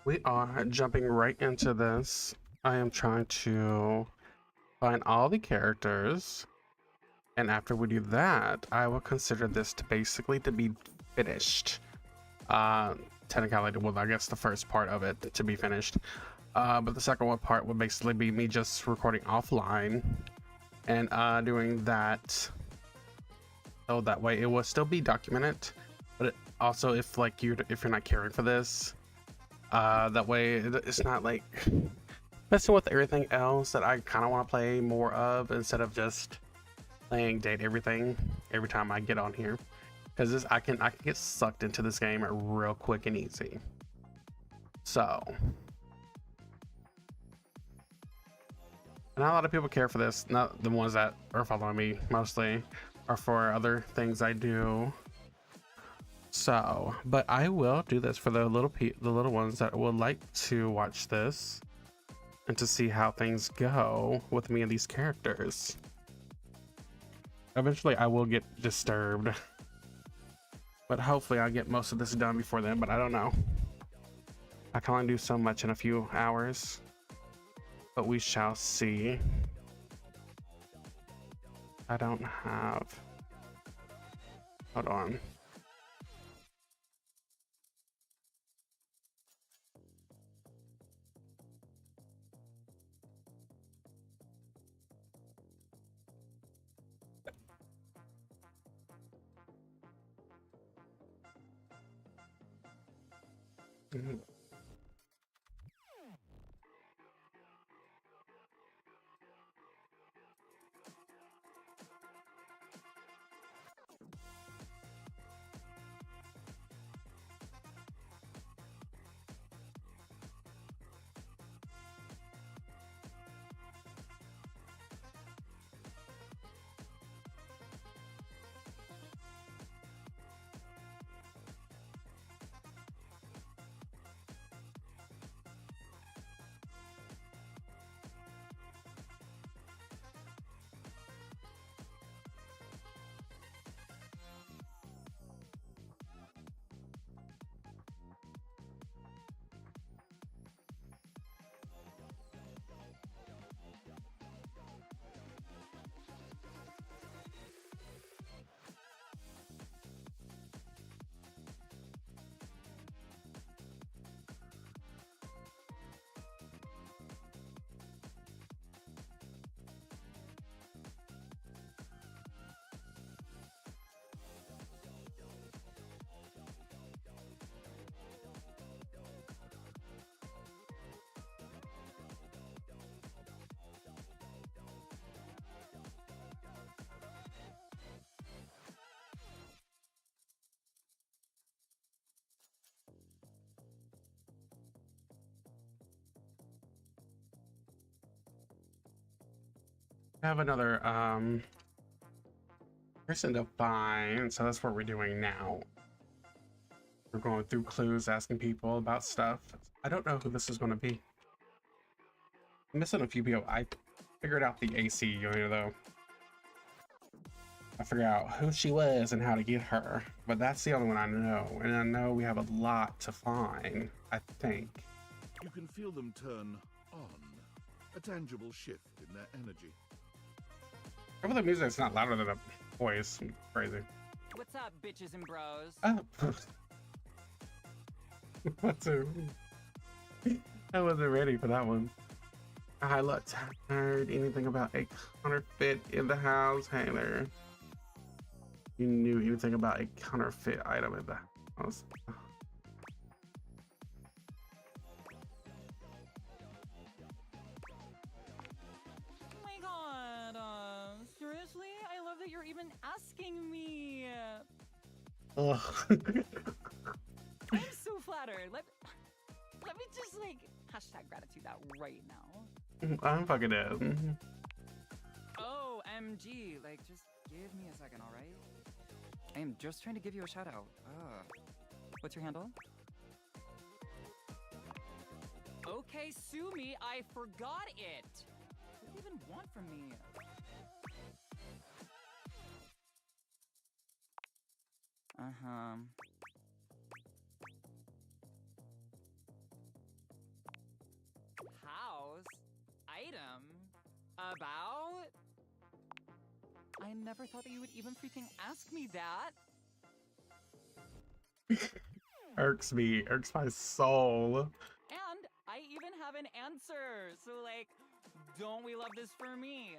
We are jumping right into this. I am trying to find all the characters, and after we do that, I will consider this to basically to be finished. Uh, Technicality, well, I guess the first part of it to be finished. But the second one part would basically be me just recording offline and doing that. So that way it will still be documented, but also if if you're not caring for this, that way it's not like messing with everything else that I kind of want to play more of instead of just playing date everything every time I get on here, because this I can get sucked into this game real quick and easy. So not a lot of people care for this, not the ones that are following me mostly, or for other things I do. So, but I will do this for the little ones that would like to watch this and to see how things go with me and these characters. Eventually I will get disturbed, but hopefully I'll get most of this done before then, but I don't know. I can only do so much in a few hours, but we shall see. I don't have, hold on. Mhm. I have another person to find, so that's what we're doing now. We're going through clues, asking people about stuff. I don't know who this is going to be. I'm missing a few people. I figured out the AC unit though. I figured out who she was and how to get her, but that's the only one I know. And I know we have a lot to find, I think. You can feel them turn on, a tangible shift in their energy. Hope the music's not louder than the voice. Crazy. What's up, bitches and bros? Oh. What's a... I wasn't ready for that one. Hi, let's heard anything about a counterfeit in the house, Taylor? You knew anything about a counterfeit item in the house? Oh my god, seriously? I love that you're even asking me. Ugh. I'm so flattered. Let me just like hashtag gratitude that right now. I'm fucking dead. OMG, like just give me a second, alright? I am just trying to give you a shout out. What's your handle? Okay, sue me, I forgot it. What do you even want from me? Uh-huh. About? I never thought that you would even freaking ask me that. Irks me, irks my soul. And I even have an answer. So, like, don't we love this for me?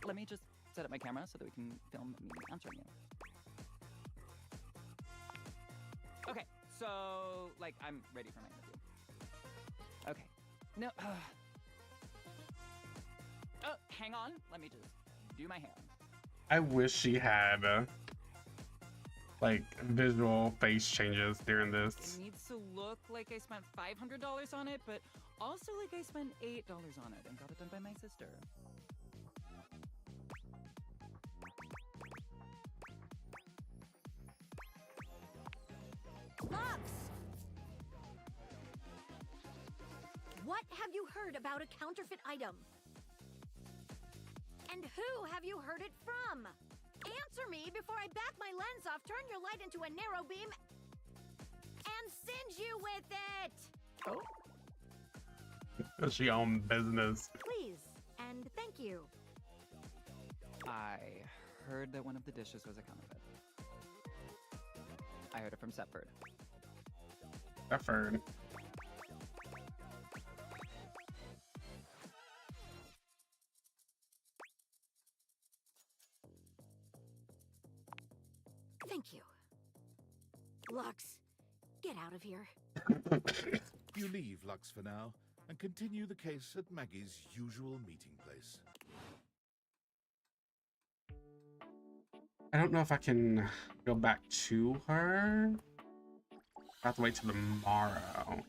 Let me just set up my camera so that we can film me answering you. Okay, so, like, I'm ready for my interview. Okay. No. Oh, hang on. Let me just do my hair. I wish she had like visual face changes during It this. needs to look like I spent $500 on it, but also like I spent $8 on it and got it done by my sister. Lux! What have you heard about a counterfeit item? And who have you heard it from? Answer me before I back my lens off, turn your light into a narrow beam, and singe you with it! Oh? She own business. Please, and thank you. I heard that one of the dishes was a counterfeit. I heard it from Setford. Effort. Thank you. Lux, get out of here. You leave Lux for now and continue the case at Maggie's usual meeting place. I don't know if I can go back to her. I have to wait till tomorrow.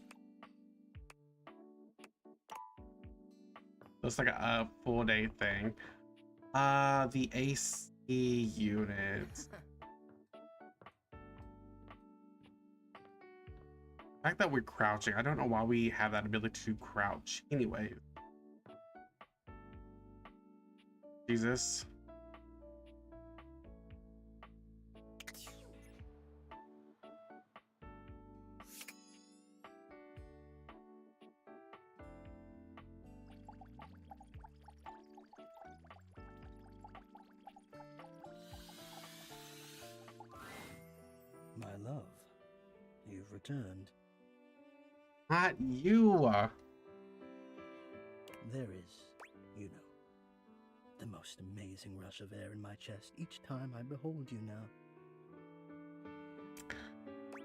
Looks like a full day thing. The AC unit. The fact that we're crouching, I don't know why we have that ability to crouch anyway. Jesus. My love, you've returned. Not you. There is, you know, the most amazing rush of air in my chest each time I behold you now.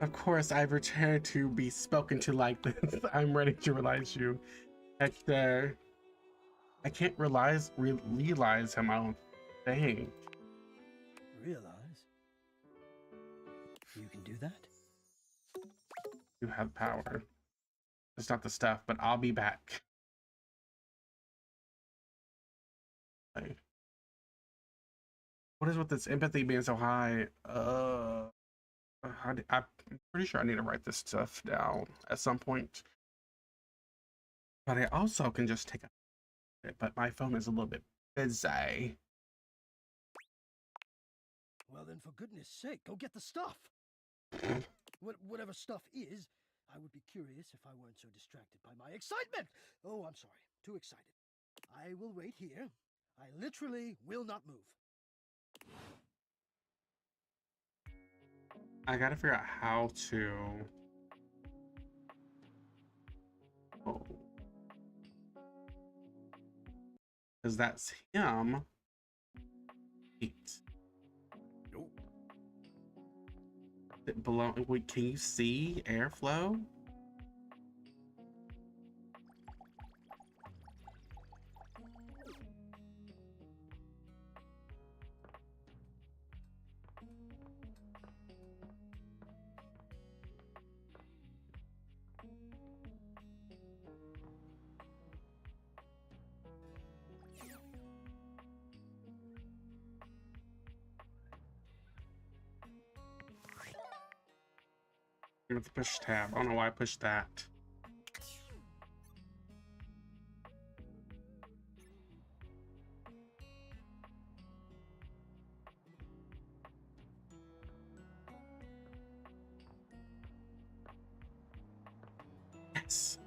Of course, I've returned to be spoken to like this. I'm ready to realize you. Hector. I can't realize him, I don't think. Realize? You can do that? You have power. It's not the stuff, but I'll be back. Okay. What is with this empathy being so high? I'm pretty sure I need to write this stuff down at some point. But I also can just take it, but my phone is a little bit busy. Well then, for goodness sake, go get the stuff! Whatever stuff is, I would be curious if I weren't so distracted by my excitement! Oh, I'm sorry, too excited. I will wait here. I literally will not move. I gotta figure out how to... Oh. Because that's him. Wait. Nope. It below... Wait, can you see airflow? You have to push tab. I don't know why I pushed that. Yes.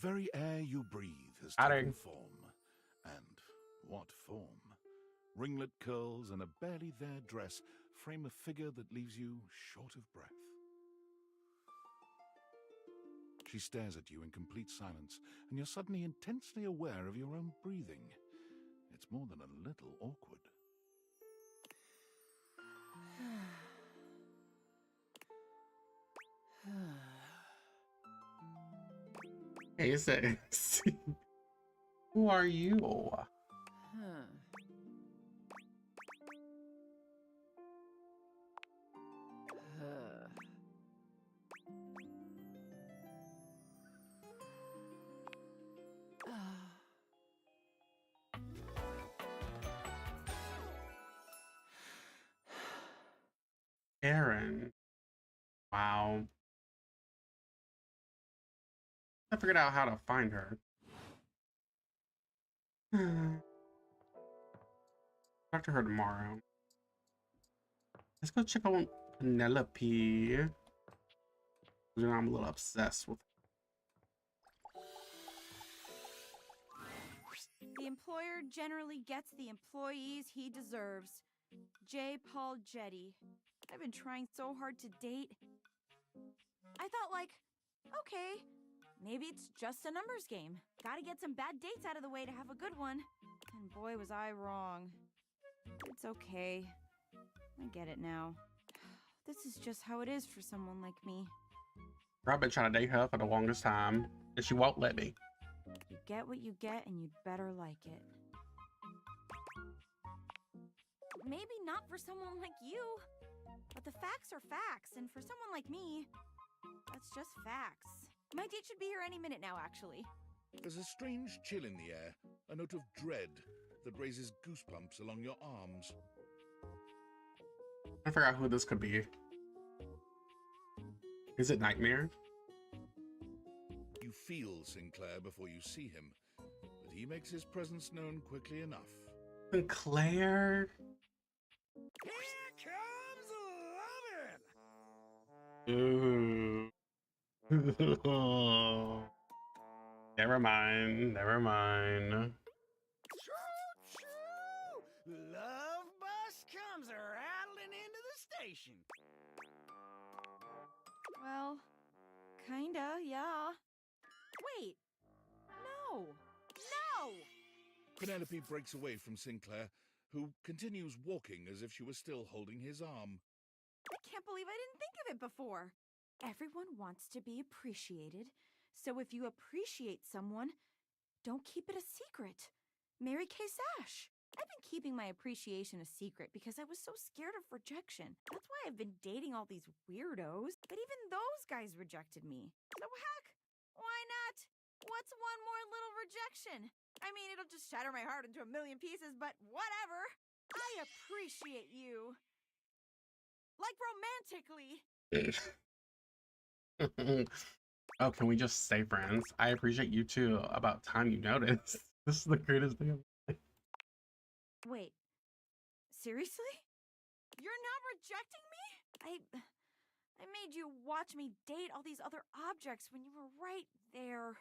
very air you breathe has Howdy. taken form. And what form? Ringlet curls and a barely there dress frame a figure that leaves you short of breath. She stares at you in complete silence, and you're suddenly intensely aware of your own breathing. It's more than a little awkward. Hey, sis. Who are you? Aaron. Wow. I figured out how to find her. Talk to her tomorrow. Let's go check on Penelope. You know, I'm a little obsessed with. The employer generally gets the employees he deserves. J. Paul Jetty. I've been trying so hard to date. I thought, like, okay, maybe it's just a numbers game. Gotta get some bad dates out of the way to have a good one. And boy, was I wrong. It's okay. I get it now. This is just how it is for someone like me. I've been trying to date her for the longest time, and she won't let me. You get what you get, and you'd better like it. Maybe not for someone like you, but the facts are facts, and for someone like me, that's just facts. My date should be here any minute now, actually. There's a strange chill in the air, a note of dread that raises goosebumps along your arms. I figure out who this could be. Is it Nightmare? You feel Sinclair before you see him, but he makes his presence known quickly enough. Sinclair? Here comes lovin'! Ooh. Never mind. Never mind. Choo-choo! Love bus comes rattling into the station. Well, kinda, yeah. Wait. No. No! Penelope breaks away from Sinclair, who continues walking as if she was still holding his arm. I can't believe I didn't think of it before. Everyone wants to be appreciated, so if you appreciate someone, don't keep it a secret. Mary Kay Sash. I've been keeping my appreciation a secret because I was so scared of rejection. That's why I've been dating all these weirdos. But even those guys rejected me. So heck, why not? What's one more little rejection? I mean, it'll just shatter my heart into a million pieces, but whatever. I appreciate you. Like romantically. Oh, can we just stay friends? I appreciate you too. About time you noticed. This is the greatest thing ever. Wait, seriously? You're not rejecting me? I made you watch me date all these other objects when you were right there.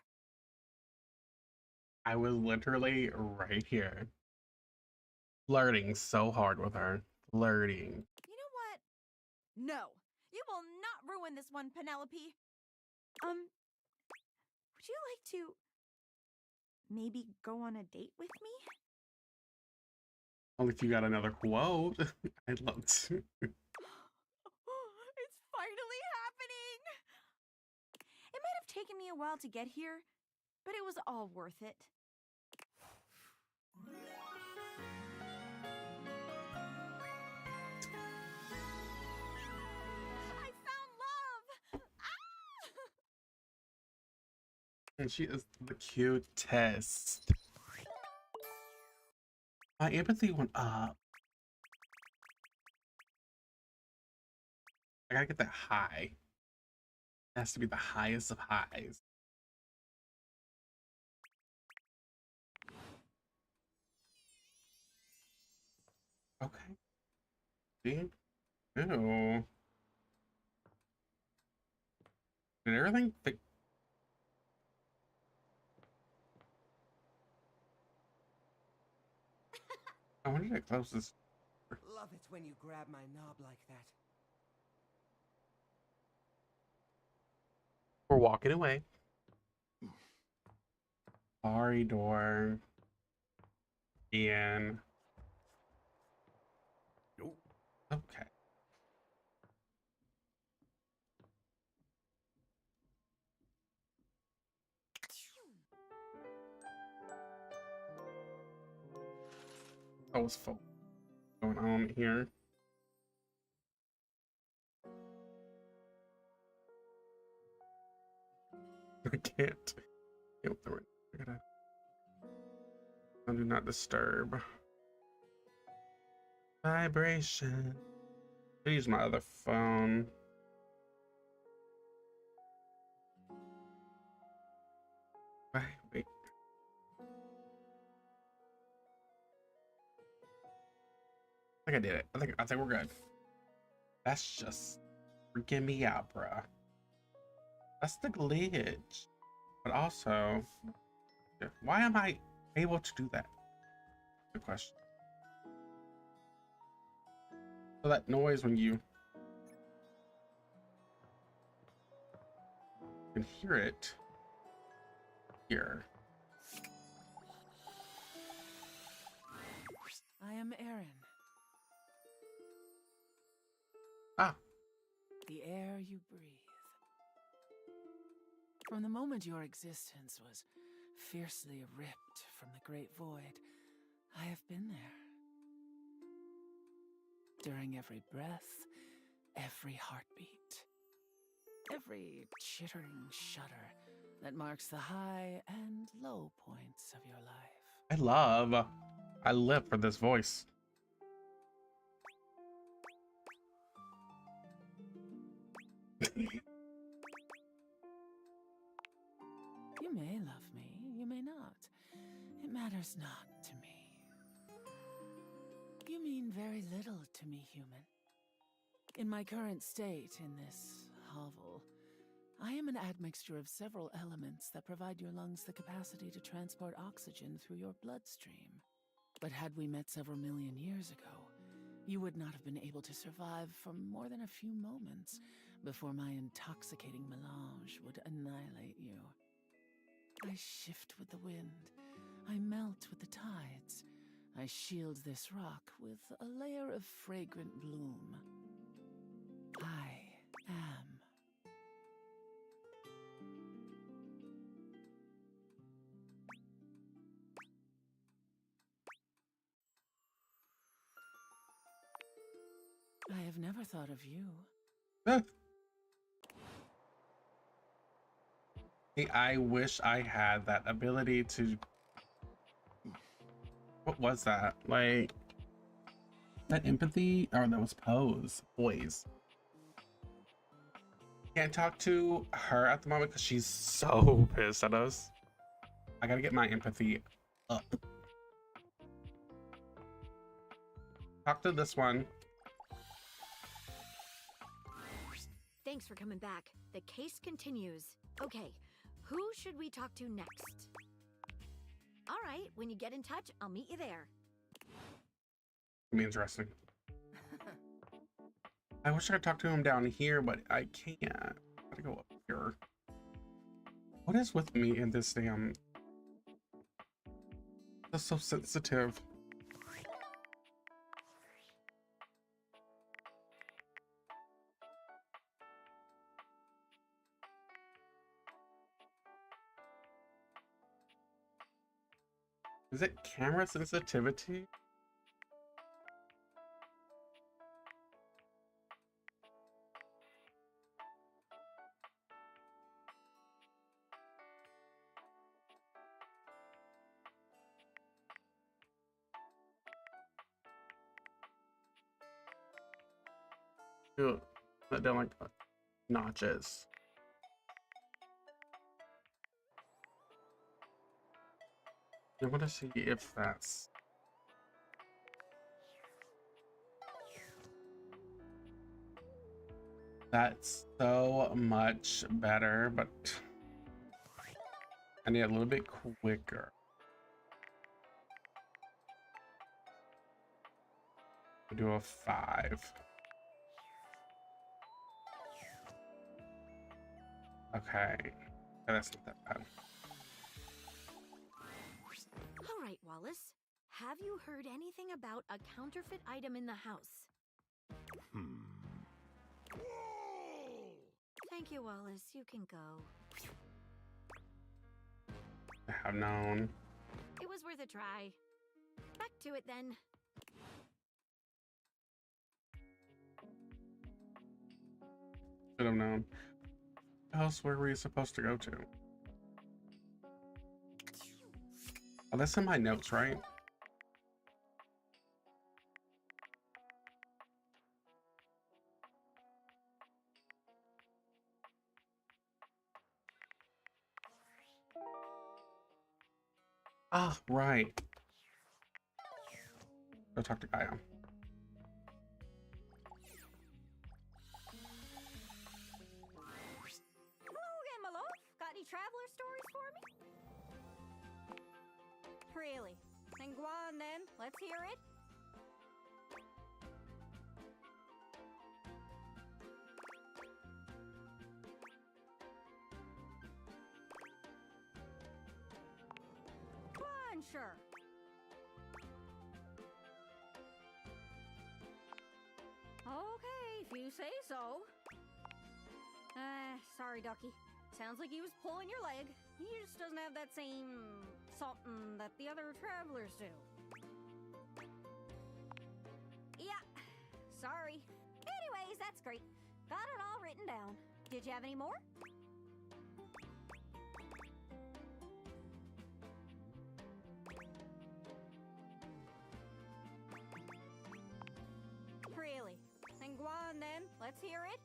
I was literally right here. Flirting so hard with her. Flirting. You know what? No, you will not ruin this one, Penelope. Would you like to maybe go on a date with me? Only if you got another quote. I'd love to. It's finally happening! It might have taken me a while to get here, but it was all worth it. I found love! Ah! And she is the cutest. My empathy went up. I gotta get that high. It has to be the highest of highs. Okay. See? Ew. Did everything I wanted to close this. Love it when you grab my knob like that. We're walking away. Sorry, door. Ian. Nope. Okay. That was full going on here. I can't. I gotta. Do not disturb. Vibration. I use my other phone. Wait. I think I did it. I think we're good. That's just freaking me out, bruh. That's the glitch. But also, why am I able to do that? Good question. So that noise when you can hear it here. I am Aaron. Ah, The air you breathe. From the moment your existence was fiercely ripped from the great void, I have been there. During every breath, every heartbeat, every chittering shudder that marks the high and low points of your life. I live for this voice. You may love me, you may not. It matters not to me. You mean very little to me, human. In my current state in this hovel, I am an admixture of several elements that provide your lungs the capacity to transport oxygen through your bloodstream. But had we met several million years ago, you would not have been able to survive for more than a few moments before my intoxicating melange would annihilate you. I shift with the wind. I melt with the tides. I shield this rock with a layer of fragrant bloom. I am. I have never thought of you. I wish I had that ability to. What was that? Like that empathy, or that was pose, poise. Can't talk to her at the moment because she's so pissed at us. I gotta get my empathy up. Talk to this one. Thanks for coming back. The case continues. Okay, who should we talk to next? All right, when you get in touch, I'll meet you there. Be interesting. I wish I could talk to him down here, but I can't. I gotta go up here. What is with me in this damn? That's so sensitive. Is it camera sensitivity? Ugh, I don't like notches. I want to see if that's. That's so much better, but I need a little bit quicker. We do a 5. Okay. That's not that bad. All right, Wallace. Have you heard anything about a counterfeit item in the house? Thank you, Wallace. You can go. I have known. It was worth a try. Back to it then. Should have known. What else were we supposed to go to? Oh, that's in my notes, right? Ah, right. Go talk to Gaia. Hello again, my love. Got any traveler stories for me? Really? Then go on then. Let's hear it. Fine, sure. Okay, if you say so. Sorry, Ducky. Sounds like he was pulling your leg. He just doesn't have that same something that the other travelers do. Yeah, sorry. Anyways, that's great. Got it all written down. Did you have any more? Really? Then go on then. Let's hear it.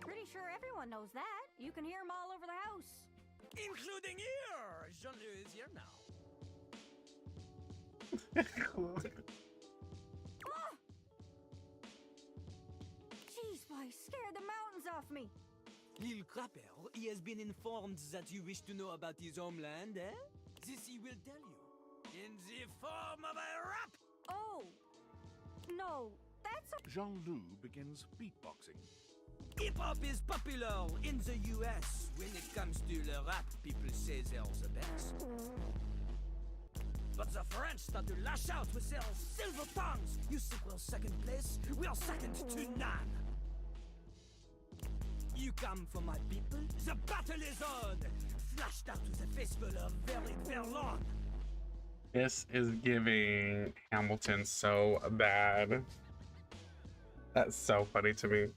Pretty sure everyone knows that. You can hear them all over the house. Including here! Jean-Louis is here now. Ah! Jeez, boy, scared the mountains off me. Little Crapper, he has been informed that you wish to know about his homeland, eh? This he will tell you. In the form of a rap! Oh, no, that's a... Jean-Loup begins beatboxing. Hip-hop is popular in the US. When it comes to the rap, people say they're the best. But the French start to lash out with their silver tongues. You think we're second place? We are second to none. You come for my people? The battle is on! Flashed out to the festival of very Verlon. This is giving Hamilton so bad. That's so funny to me.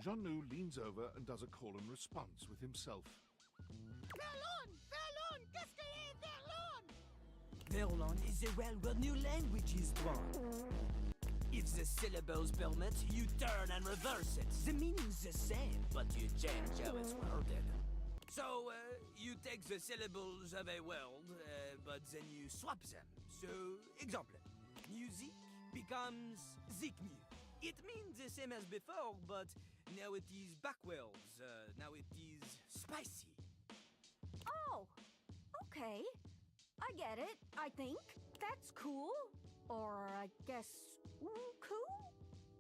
Jean-Loup leans over and does a call and response with himself. Verlon! Verlon! Qu'est-ce que est Verlon? Verlon is a well where new language is born. If the syllables permit, you turn and reverse it. The meaning's the same, but you change how it's worded. So, you take the syllables of a word, but then you swap them. So, example, music becomes zikmu. It means the same as before, but now it is backwards. Now it is spicy. Oh, okay. I get it, I think. That's cool. Or I guess, cool?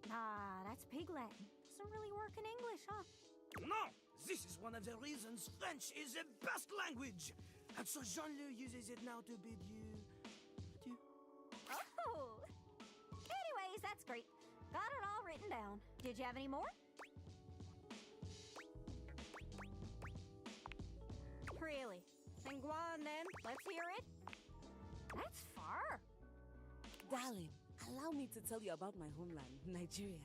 Nah, that's pig Latin. Doesn't really work in English, huh? No! This is one of the reasons French is the best language! And so Jean-Loup uses it now to bid you... Oh! Anyways, that's great. Got it all written down. Did you have any more? Really? Then go on then. Let's hear it. That's far. Darling, allow me to tell you about my homeland, Nigeria.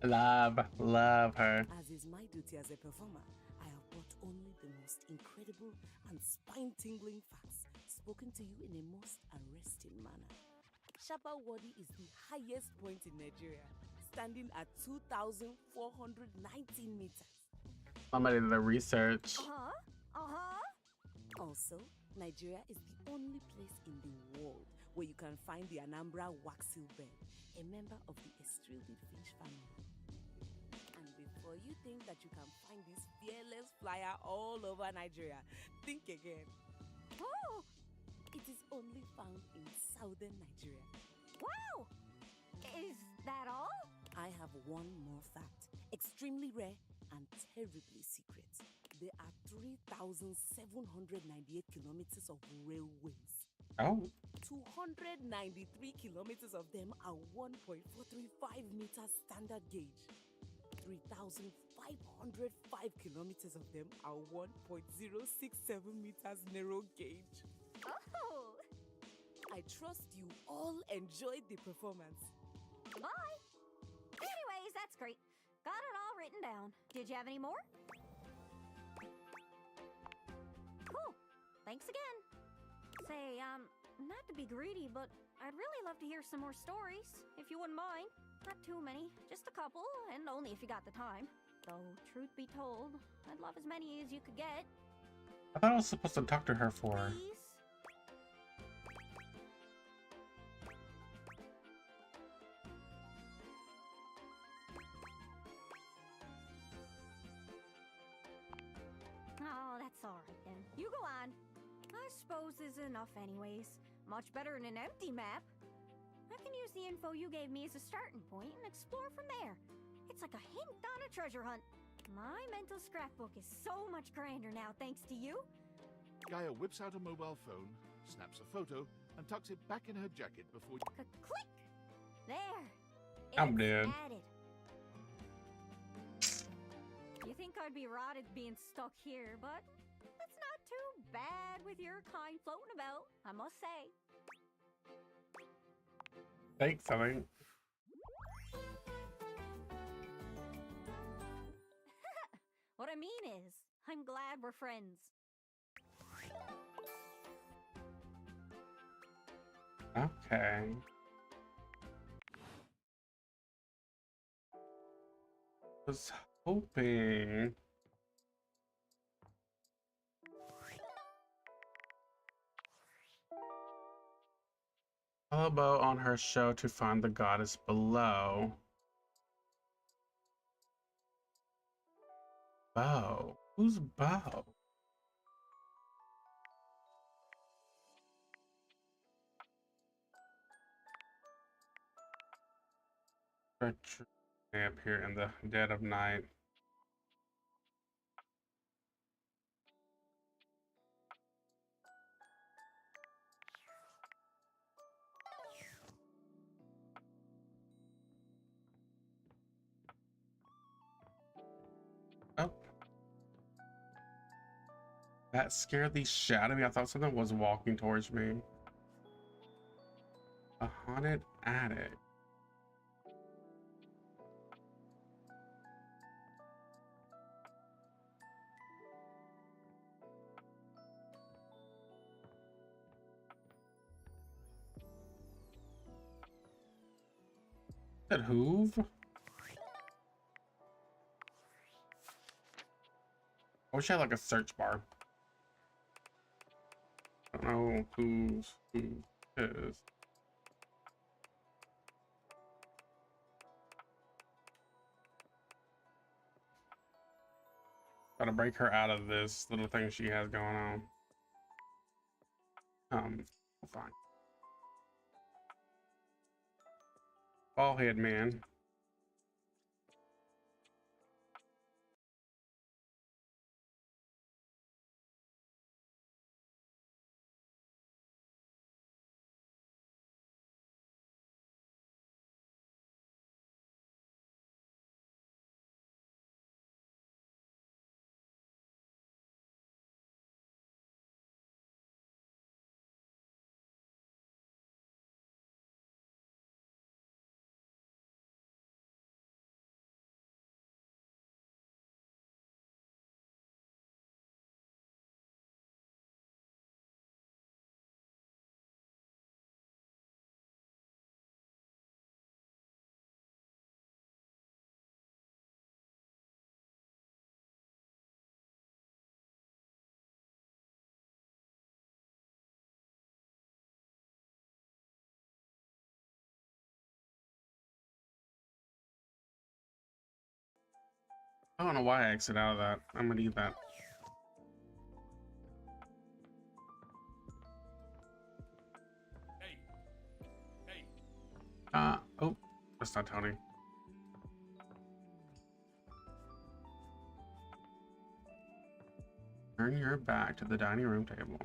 Love her. As is my duty as a performer, I have brought only the most incredible and spine-tingling facts spoken to you in a most arresting manner. Shapa Wadi is the highest point in Nigeria, standing at 2,419 meters. Somebody did the research. Also, Nigeria is the only place in the world where you can find the Anambra waxil bird, a member of the Estrilid finch family. And before you think that you can find this fearless flyer all over Nigeria, think again. Oh! It is only found in southern Nigeria. Wow! Is that all? I have one more fact. Extremely rare and terribly secret. There are 3,798 kilometers of railways. Oh. 293 kilometers of them are 1.435 meters standard gauge. 3,505 kilometers of them are 1.067 meters narrow gauge. Oh! I trust you all enjoyed the performance. Bye! Anyways, that's great. Got it all written down. Did you have any more? Cool. Thanks again. Say, not to be greedy, but I'd really love to hear some more stories, if you wouldn't mind. Not too many, just a couple, and only if you got the time. Though, truth be told, I'd love as many as you could get. I thought I was supposed to talk to her for. Please? Oh, that's all right then. You go on. I suppose this is enough anyways. Much better than an empty map. I can use the info you gave me as a starting point and explore from there. It's like a hint on a treasure hunt. My mental scrapbook is so much grander now thanks to you. Gaia whips out a mobile phone, snaps a photo, and tucks it back in her jacket before... Click! There. I'm It's dead. added. You think I'd be rotted being stuck here, but that's not too bad with your kind floating about, I must say. Thanks, I think. What I mean is, I'm glad we're friends. Okay. Was hoping. Elbow on her show to find the goddess below. Bo. Who's Bo? Up here in the dead of night. Oh. That scared the shit out of me. I thought something was walking towards me. A haunted attic. That Hoove? I wish I had like a search bar. I don't know who is. Gotta break her out of this little thing she has going on. Fine. Ballhead man. I don't know why I exited out of that. I'm gonna need that. Oh, that's not Tony. Turn your back to the dining room table.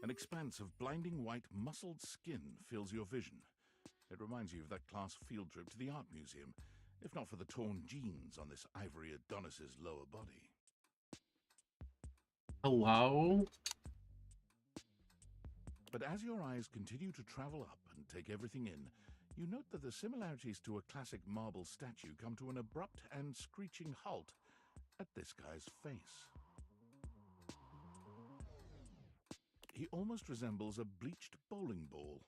An expanse of blinding white muscled skin fills your vision. It reminds you of that class field trip to the art museum, if not for the torn jeans on this ivory Adonis's lower body. Hello? But as your eyes continue to travel up and take everything in, you note that the similarities to a classic marble statue come to an abrupt and screeching halt at this guy's face. He almost resembles a bleached bowling ball.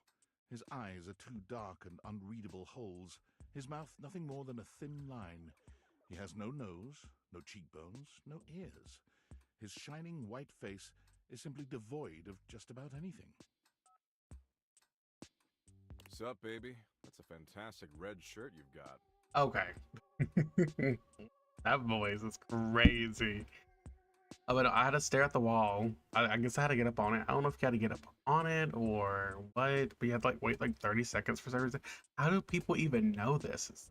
His eyes are two dark and unreadable holes, his mouth nothing more than a thin line. He has no nose, no cheekbones, no ears. His shining white face is simply devoid of just about anything. Sup, baby? That's a fantastic red shirt you've got. Okay. That voice is crazy. Oh, but I had to stare at the wall. I guess I had to get up on it. I don't know if you had to get up on it or what, but you had to like wait like 30 seconds for some reason. How do people even know this? It's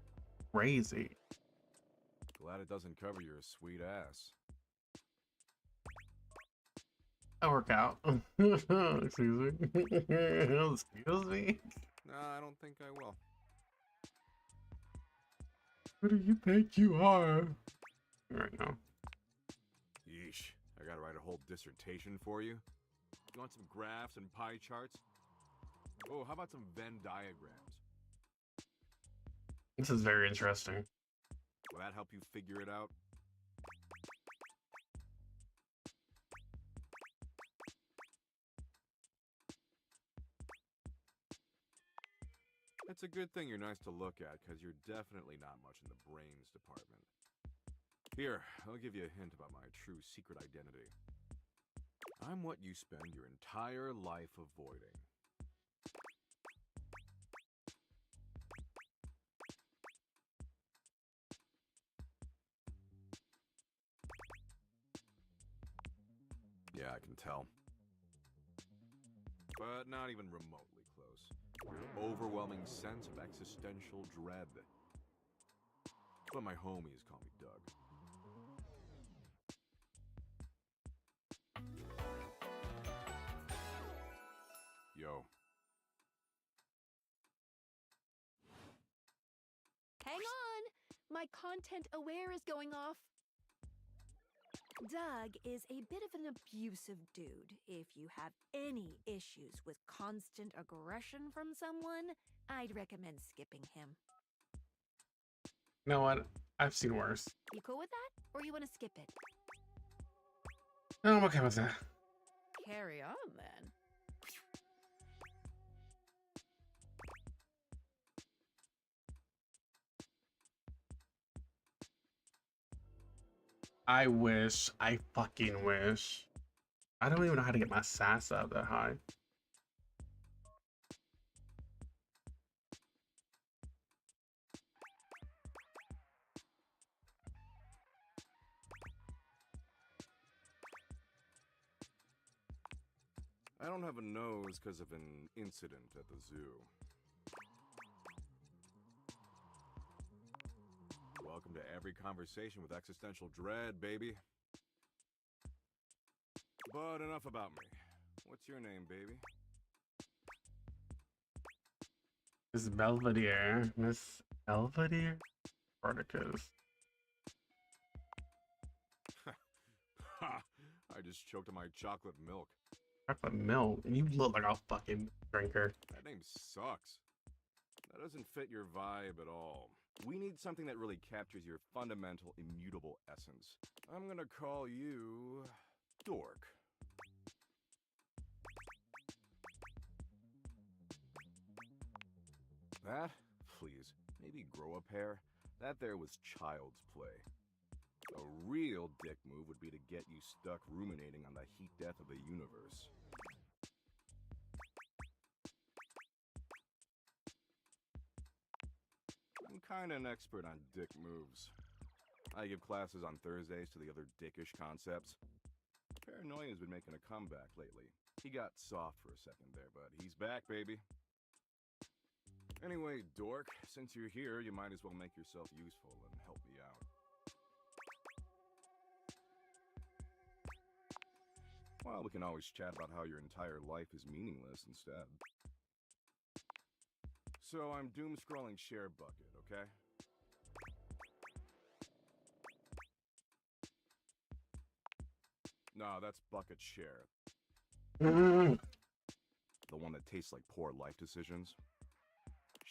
crazy. Glad it doesn't cover your sweet ass. I work out. Excuse me. Excuse me. Nah, I don't think I will. Who do you think you are? Right now. Yeesh, I gotta write a whole dissertation for you. You want some graphs and pie charts? Oh, how about some Venn diagrams? This is very interesting. Will that help you figure it out? It's a good thing you're nice to look at, because you're definitely not much in the brains department. Here, I'll give you a hint about my true secret identity. I'm what you spend your entire life avoiding. Yeah, I can tell. But not even remotely close. Your overwhelming sense of existential dread. But my homies call me Doug. Yo. Hang on! My content aware is going off. Doug is a bit of an abusive dude. If you have any issues with constant aggression from someone, I'd recommend skipping him. You know what? I've seen worse. You cool with that? Or you want to skip it? I'm okay with that. Carry on then. I wish. I fucking wish. I don't even know how to get my sass up that high. I don't have a nose because of an incident at the zoo. Welcome to every conversation with existential dread, baby. But enough about me. What's your name, baby? Miss Belvedere. Miss Belvedere? Spartacus. Ha! I just choked on my chocolate milk. Chocolate milk? And you look like a fucking drinker. That name sucks. That doesn't fit your vibe at all. We need something that really captures your fundamental, immutable essence. I'm gonna call you... Dork. That? Please. Maybe grow a pair? That there was child's play. A real dick move would be to get you stuck ruminating on the heat death of the universe. I'm kinda an expert on dick moves. I give classes on Thursdays to the other dickish concepts. Paranoia's been making a comeback lately. He got soft for a second there, but he's back, baby. Anyway, dork, since you're here, you might as well make yourself useful and help me out. Well, we can always chat about how your entire life is meaningless instead. So I'm doom-scrolling share bucket, okay? No, that's bucket share. The one that tastes like poor life decisions.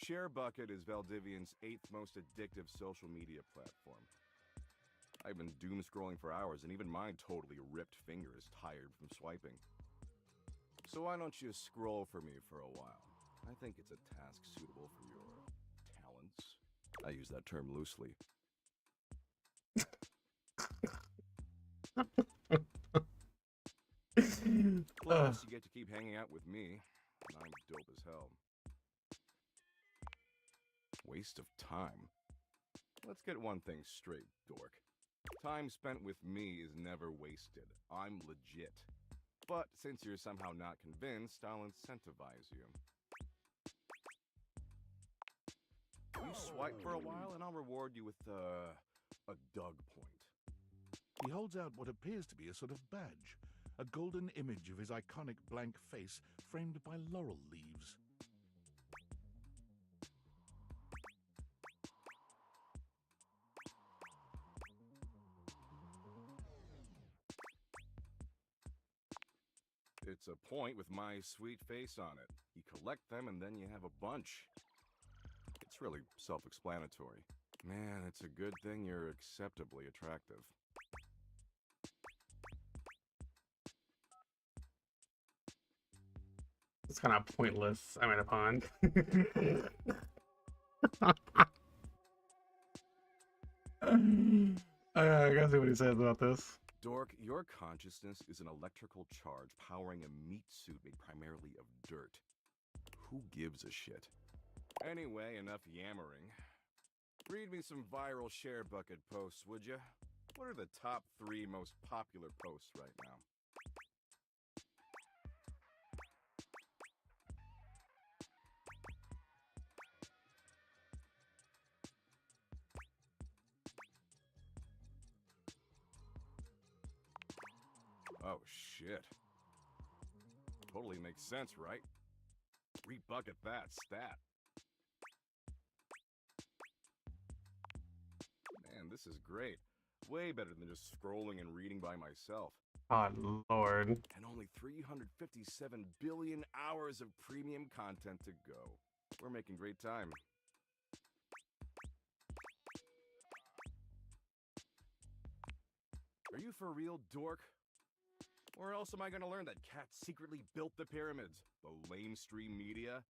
ShareBucket is Valdivian's 8th most addictive social media platform. I've been doom scrolling for hours, and even my totally ripped finger is tired from swiping. So why don't you scroll for me for a while? I think it's a task suitable for your talents. I use that term loosely. Plus, you get to keep hanging out with me, and I'm dope as hell. Waste of time. Let's get one thing straight, dork. Time spent with me is never wasted. I'm legit. But since you're somehow not convinced, I'll incentivize you. You swipe for a while, and I'll reward you with, a Doug point. He holds out what appears to be a sort of badge, a golden image of his iconic blank face framed by laurel leaves. It's a point with my sweet face on it. You collect them, and then you have a bunch. It's really self-explanatory. Man, it's a good thing you're acceptably attractive. It's kind of pointless. I mean, upon. I gotta see what he says about this. Dork, your consciousness is an electrical charge powering a meat suit made primarily of dirt. Who gives a shit? Anyway, enough yammering. Read me some viral share bucket posts, would ya? What are the top 3 most popular posts right now? Oh, shit. Totally makes sense, right? Rebucket that stat. Man, this is great. Way better than just scrolling and reading by myself. Oh, Lord. And only 357 billion hours of premium content to go. We're making great time. Are you for real, dork? Where else am I gonna learn that cats secretly built the pyramids? The lamestream media?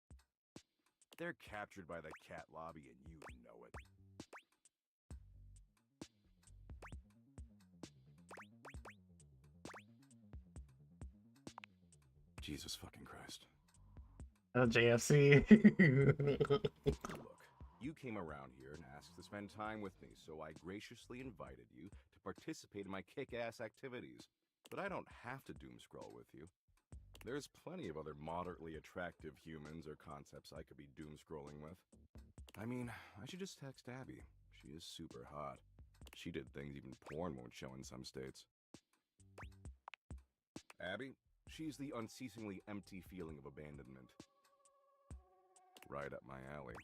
They're captured by the cat lobby and you know it. Jesus fucking Christ. JFC. Look, you came around here and asked to spend time with me, so I graciously invited you to participate in my kick-ass activities. But I don't have to doomscroll with you. There's plenty of other moderately attractive humans or concepts I could be doomscrolling with. I mean, I should just text Abby. She is super hot. She did things even porn won't show in some states. Abby? She's the unceasingly empty feeling of abandonment. Right up my alley.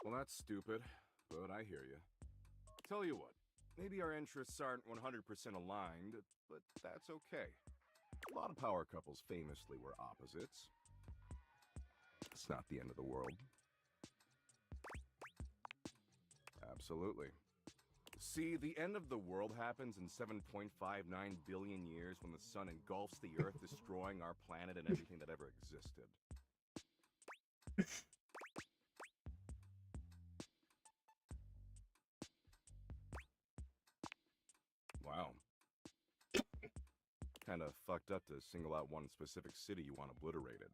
Well, that's stupid, but I hear you. Tell you what, maybe our interests aren't 100% aligned, but that's okay. A lot of power couples famously were opposites. It's not the end of the world. Absolutely. See, the end of the world happens in 7.59 billion years when the sun engulfs the Earth, destroying our planet and everything that ever existed. Wow. Kinda fucked up to single out one specific city you want obliterated.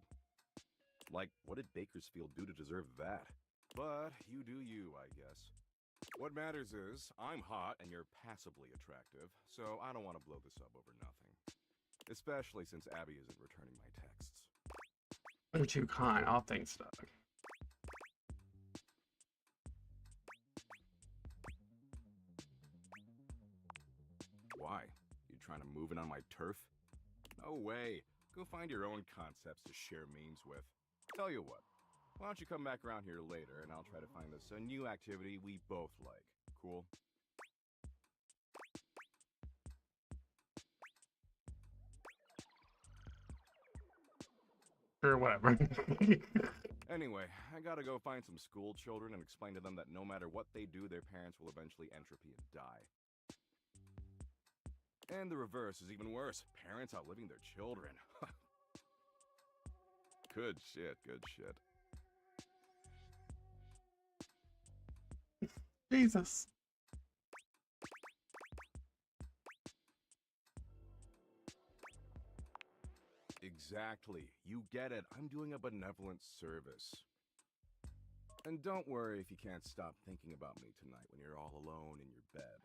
Like, what did Bakersfield do to deserve that? But you do you, I guess. What matters is, I'm hot and you're passably attractive, so I don't want to blow this up over nothing. Especially since Abby isn't returning my texts. You're too kind. All thanks, Doug. Why? You trying to move in on my turf? No way. Go find your own concepts to share memes with. Tell you what, why don't you come back around here later and I'll try to find us a new activity we both like. Cool? Or whatever. Anyway, I gotta go find some school children and explain to them that no matter what they do, their parents will eventually entropy and die. And the reverse is even worse. Parents outliving their children. Good shit, good shit. Jesus. Exactly. You get it. I'm doing a benevolent service. And don't worry if you can't stop thinking about me tonight when you're all alone in your bed.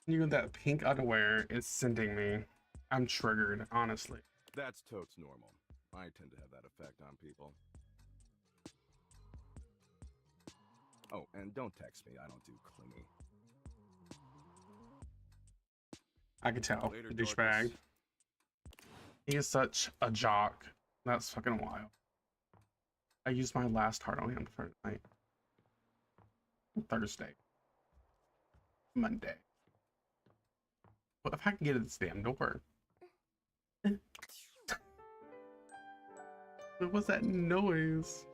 Even that pink underwear is sending me. I'm triggered, honestly. That's totes normal. I tend to have that effect on people. Oh, and don't text me. I don't do clingy. I can tell. Later, The douchebag. He is such a jock. That's fucking wild. I used my last heart on him for tonight. Thursday. Monday. What if I can get at this damn door? What was that noise?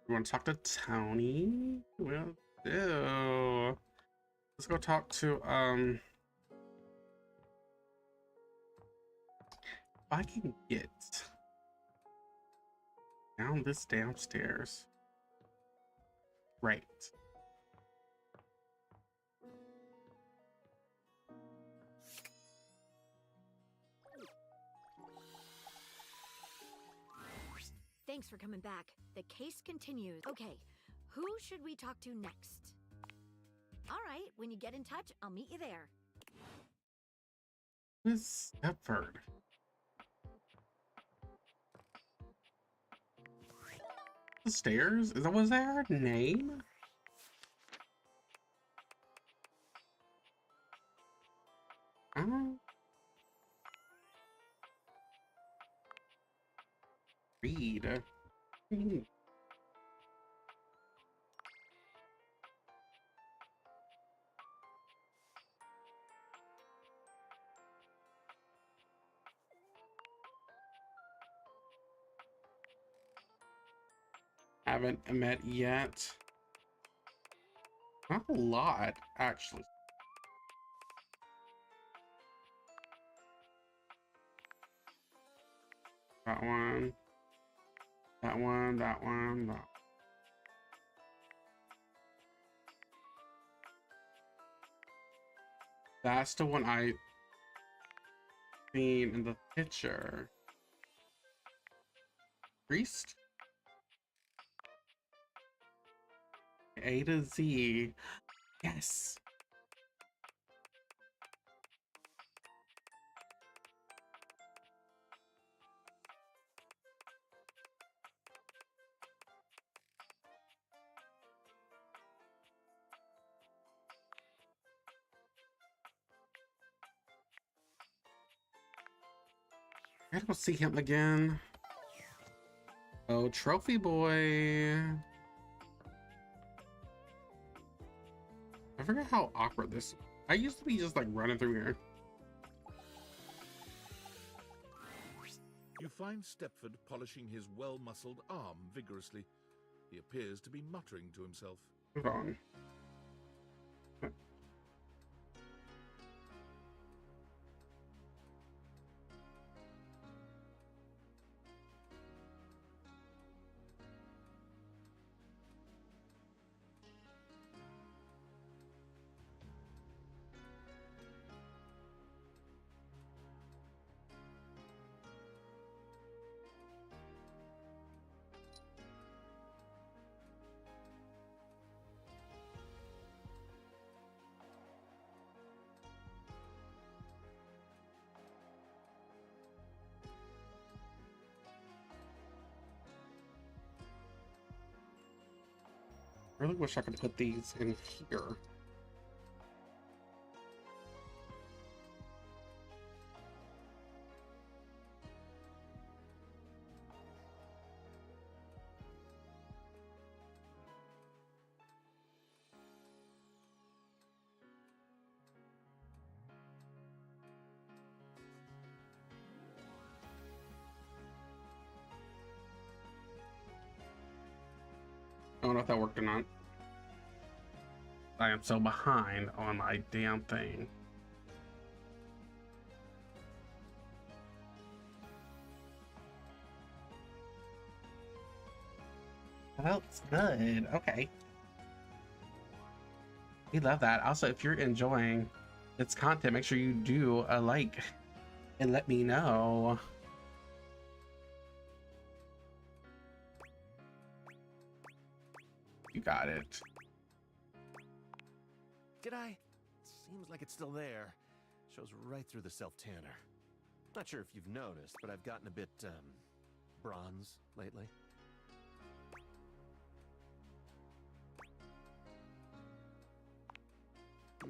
You want to talk to Tony? Well, ew. Let's go talk to, if I can get down this downstairs. Right. Thanks for coming back. The case continues. Okay, who should we talk to next? All right, when you get in touch, I'll meet you there. Miss Stepford. The stairs? Was that her name? Read. Haven't met yet. Not a lot, actually. That one. That one, that one, that. That's the one I seen in the picture. Priest? A to Z. Yes. I don't see him again. Oh, trophy boy. I forget how awkward this. I used to be just like running through here. You find Stepford polishing his well-muscled arm vigorously. He appears to be muttering to himself. Hold on. I really wish I could put these in here. I don't know if that worked or not. I am so behind on my damn thing. That's good. Okay. We love that. Also, if you're enjoying its content, make sure you do a like and let me know. You got it. Did I? Seems like it's still there. Shows right through the self-tanner. Not sure if you've noticed, but I've gotten a bit, bronze lately.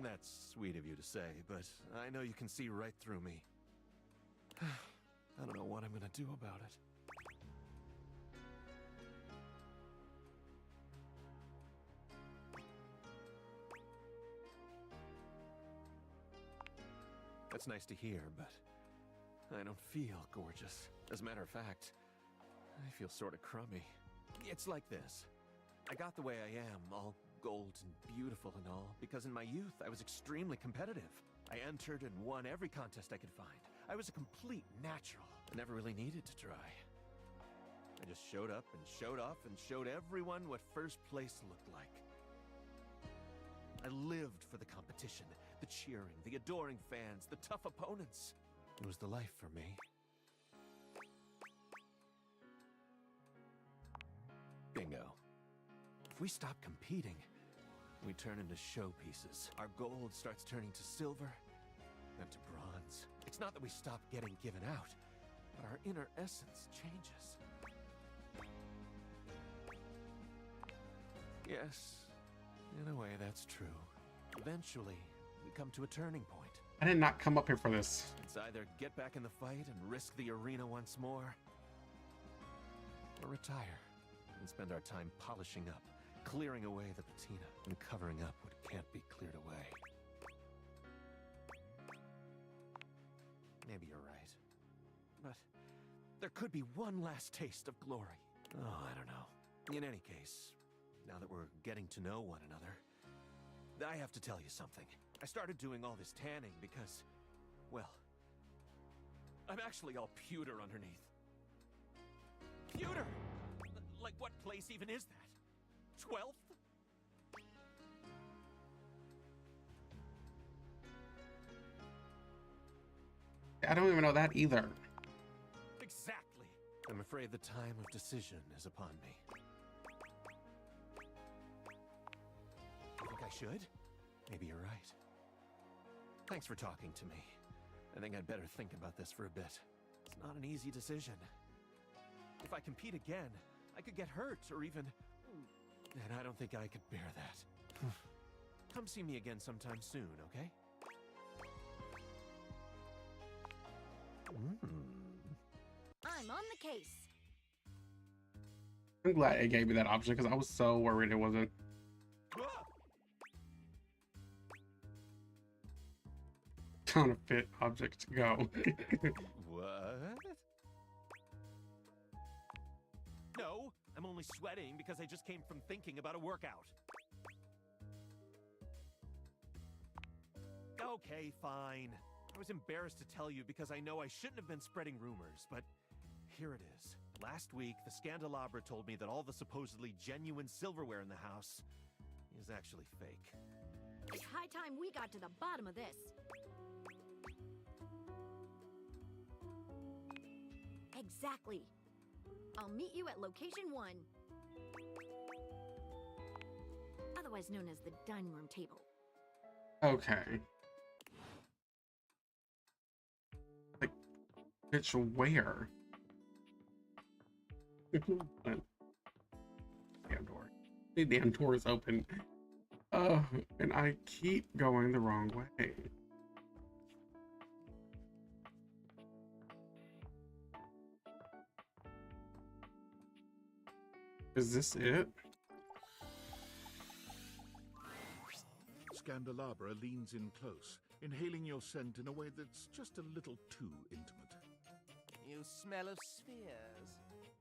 That's sweet of you to say, but I know you can see right through me. I don't know what I'm gonna do about it. That's nice to hear, but I don't feel gorgeous. As a matter of fact, I feel sort of crummy. It's like this. I got the way I am, all gold and beautiful and all, because in my youth I was extremely competitive. I entered and won every contest I could find. I was a complete natural. I never really needed to try. I just showed up and showed off and showed everyone what first place looked like. I lived for the competition, the cheering, the adoring fans, the tough opponents. It was the life for me. Bingo. If we stop competing, we turn into showpieces. Our gold starts turning to silver, then to bronze. It's not that we stop getting given out, but our inner essence changes. Yes, in a way that's true. Eventually, we come to a turning point. I did not come up here for this. It's either get back in the fight and risk the arena once more, or retire and spend our time polishing up, clearing away the patina, and covering up what can't be cleared away. Maybe you're right. But there could be one last taste of glory. Oh, I don't know. In any case, now that we're getting to know one another, I have to tell you something. I started doing all this tanning because, well, I'm actually all pewter underneath. Pewter! Like, what place even is that? 12th? I don't even know that either. Exactly. I'm afraid the time of decision is upon me. You think I should? Maybe you're right. Thanks for talking to me. I think I'd better think about this for a bit. It's not an easy decision. If I compete again, I could get hurt or even... And I don't think I could bear that. Come see me again sometime soon, okay? I'm on the case. I'm glad it gave me that option because I was so worried it wasn't. Counterfeit object, go. What? No, I'm only sweating because I just came from thinking about a workout. Okay, fine. I was embarrassed to tell you because I know I shouldn't have been spreading rumors, but here it is. Last week, the Scandelabra told me that all the supposedly genuine silverware in the house is actually fake. It's high time we got to the bottom of this. Exactly. I'll meet you at location 1. Otherwise known as the dining room table. Okay. Like, bitch, where? Damn door. The damn door is open. And I keep going the wrong way. Is this it? Scandelabra leans in close, inhaling your scent in a way that's just a little too intimate. You smell of spheres.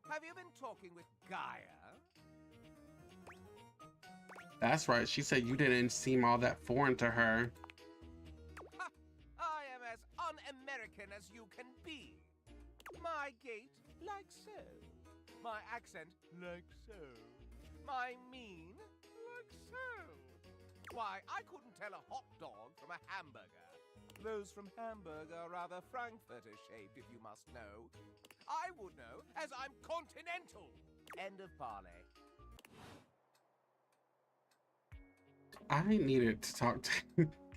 Have you been talking with Gaia? That's right. She said you didn't seem all that foreign to her. Ha! I am as un-American as you can be. My gait, like so. My accent, like so. My mien, like so. Why, I couldn't tell a hot dog from a hamburger. Those from Hamburg are rather Frankfurter shaped, if you must know. I would know, as I'm continental. End of parley. I needed to talk to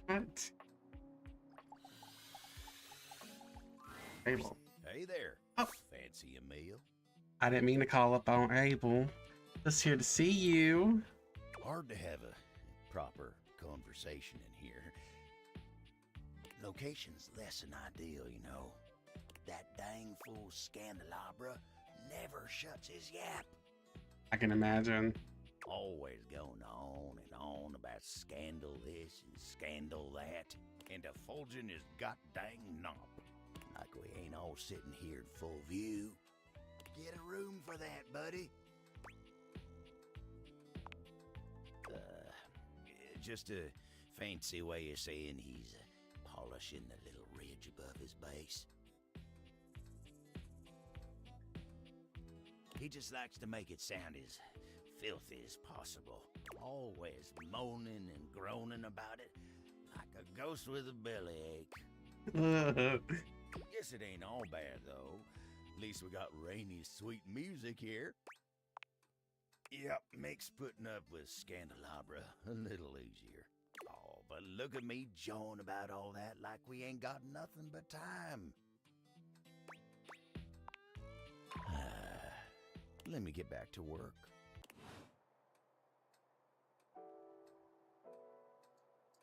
what? Abel. Hey there. Oh. Fancy a meal? I didn't mean to call up on Abel. Just here to see you. Hard to have a proper conversation in here. Location's less than ideal, you know. That dang fool Scandelabra never shuts his yap. I can imagine. Always going on and on about scandal this and scandal that, and divulging his goddamn knob. Like we ain't all sitting here in full view. Get a room for that, buddy. Just a fancy way of saying he's polishing the little ridge above his base. He just likes to make it sound as filthy as possible. Always moaning and groaning about it, like a ghost with a bellyache. Guess it ain't all bad, though. At least we got Rainy's sweet music here. Yep, makes putting up with Scandelabra a little easier. Oh, but look at me jawing about all that like we ain't got nothing but time. Let me get back to work.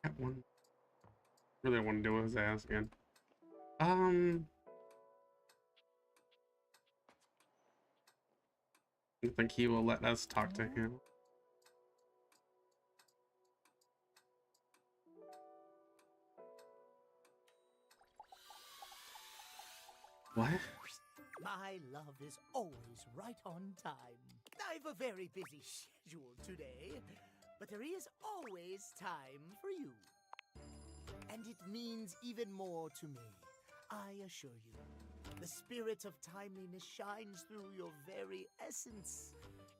That one. Really want to do his ass again. I think he will let us talk to him. What? My love is always right on time. I've a very busy schedule today, but there is always time for you. And it means even more to me, I assure you. The spirit of timeliness shines through your very essence.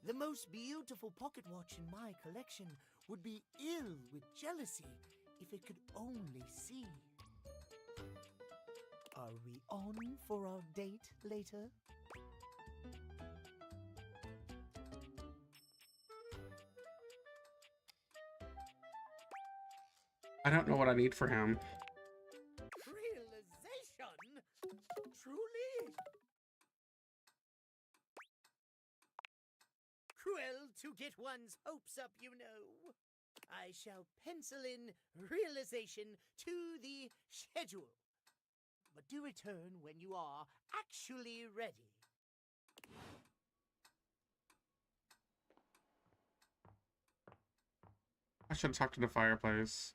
The most beautiful pocket watch in my collection would be ill with jealousy if it could only see. Are we on for our date later? I don't know what I need for him. Realization? Truly? Cruel to get one's hopes up, you know. I shall pencil in realization to the schedule. But do return when you are actually ready. I should have talked to the fireplace.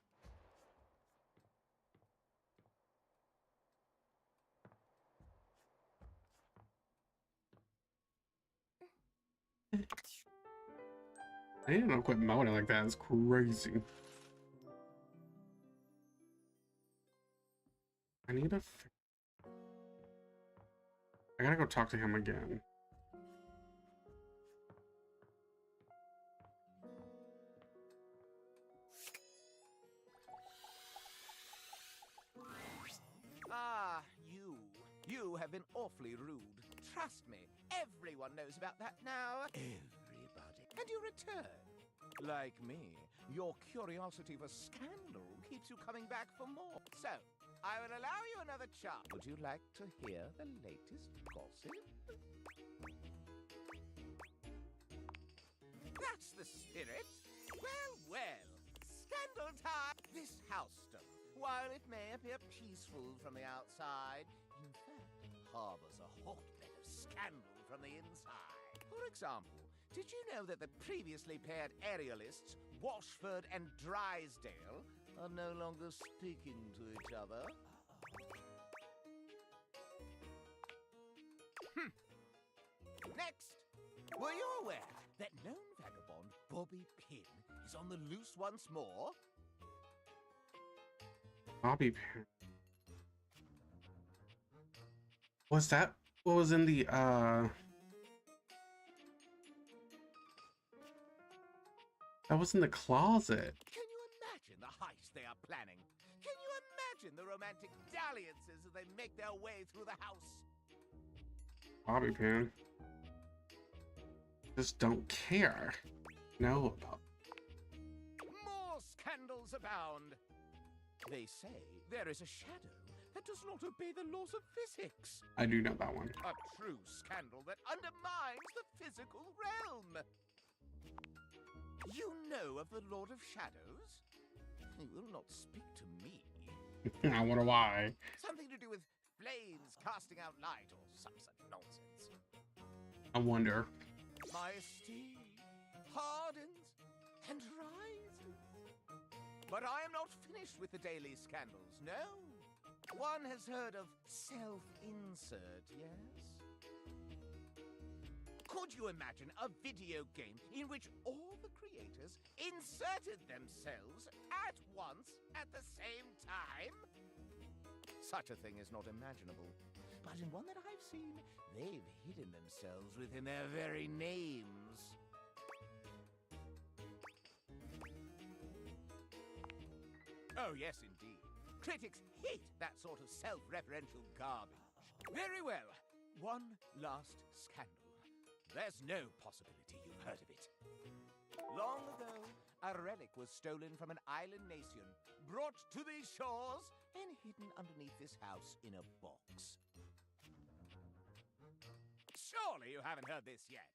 I didn't know quit mowing it like that. It's crazy. I need a. I gotta go talk to him again. Ah, you have been awfully rude. Trust me, everyone knows about that now. Everybody. And you return. Like me, your curiosity for scandal keeps you coming back for more. So, I will allow you another chance. Would you like to hear the latest gossip? That's the spirit. Well, well. Scandal time. This housedom, while it may appear peaceful from the outside, in fact, harbors a hotbed of scandal from the inside. For example, did you know that the previously paired aerialists, Washford and Drysdale, are no longer speaking to each other? Next, were you aware that known vagabond Bobby Pin is on the loose once more? Bobby Pin. Was that what was in the that was in the closet? Can you imagine the heist they are planning? Can you imagine the romantic dalliances as they make their way through the house? Bobby Pin. Just don't care. Know about. More scandals abound. They say there is a shadow that does not obey the laws of physics. I do know that one. A true scandal that undermines the physical realm. You know of the Lord of Shadows? He will not speak to me. I wonder why. Something to do with flames casting out light or some such nonsense. I wonder. My esteem hardens and rises. But I am not finished with the daily scandals, no. One has heard of self-insert, yes? Could you imagine a video game in which all the creators inserted themselves at once at the same time? Such a thing is not imaginable. But in one that I've seen, they've hidden themselves within their very names. Oh, yes, indeed. Critics hate that sort of self-referential garbage. Very well. One last scandal. There's no possibility you've heard of it. Long ago, a relic was stolen from an island nation, brought to these shores, and hidden underneath this house in a box. Surely you haven't heard this yet.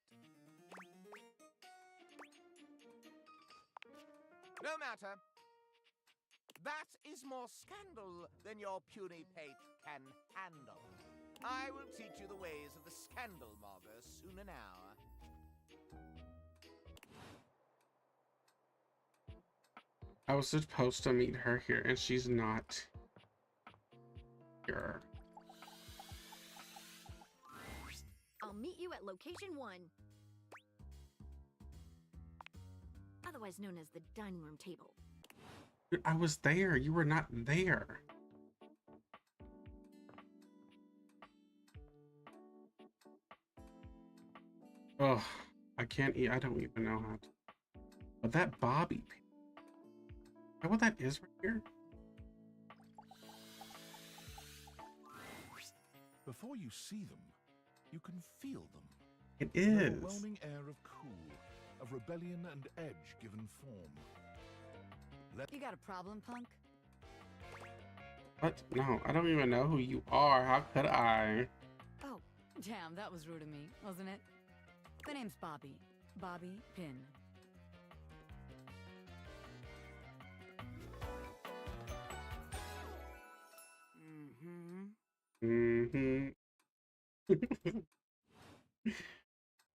No matter. That is more scandal than your puny pate can handle. I will teach you the ways of the scandal monger soon enow. I was supposed to meet her here, and she's not here. I'll meet you at location 1. Otherwise known as the dining room table. Dude, I was there. You were not there. Oh, I can't eat. I don't even know how to. But that bobby pin. Is that what that is right here? Before you see them, you can feel them. It An is. overwhelming air of cool, of rebellion and edge given form. You got a problem, punk? What? No, I don't even know who you are. How could I? Oh, damn, that was rude of me, wasn't it? The name's Bobby. Bobby Pin. Mm-hmm.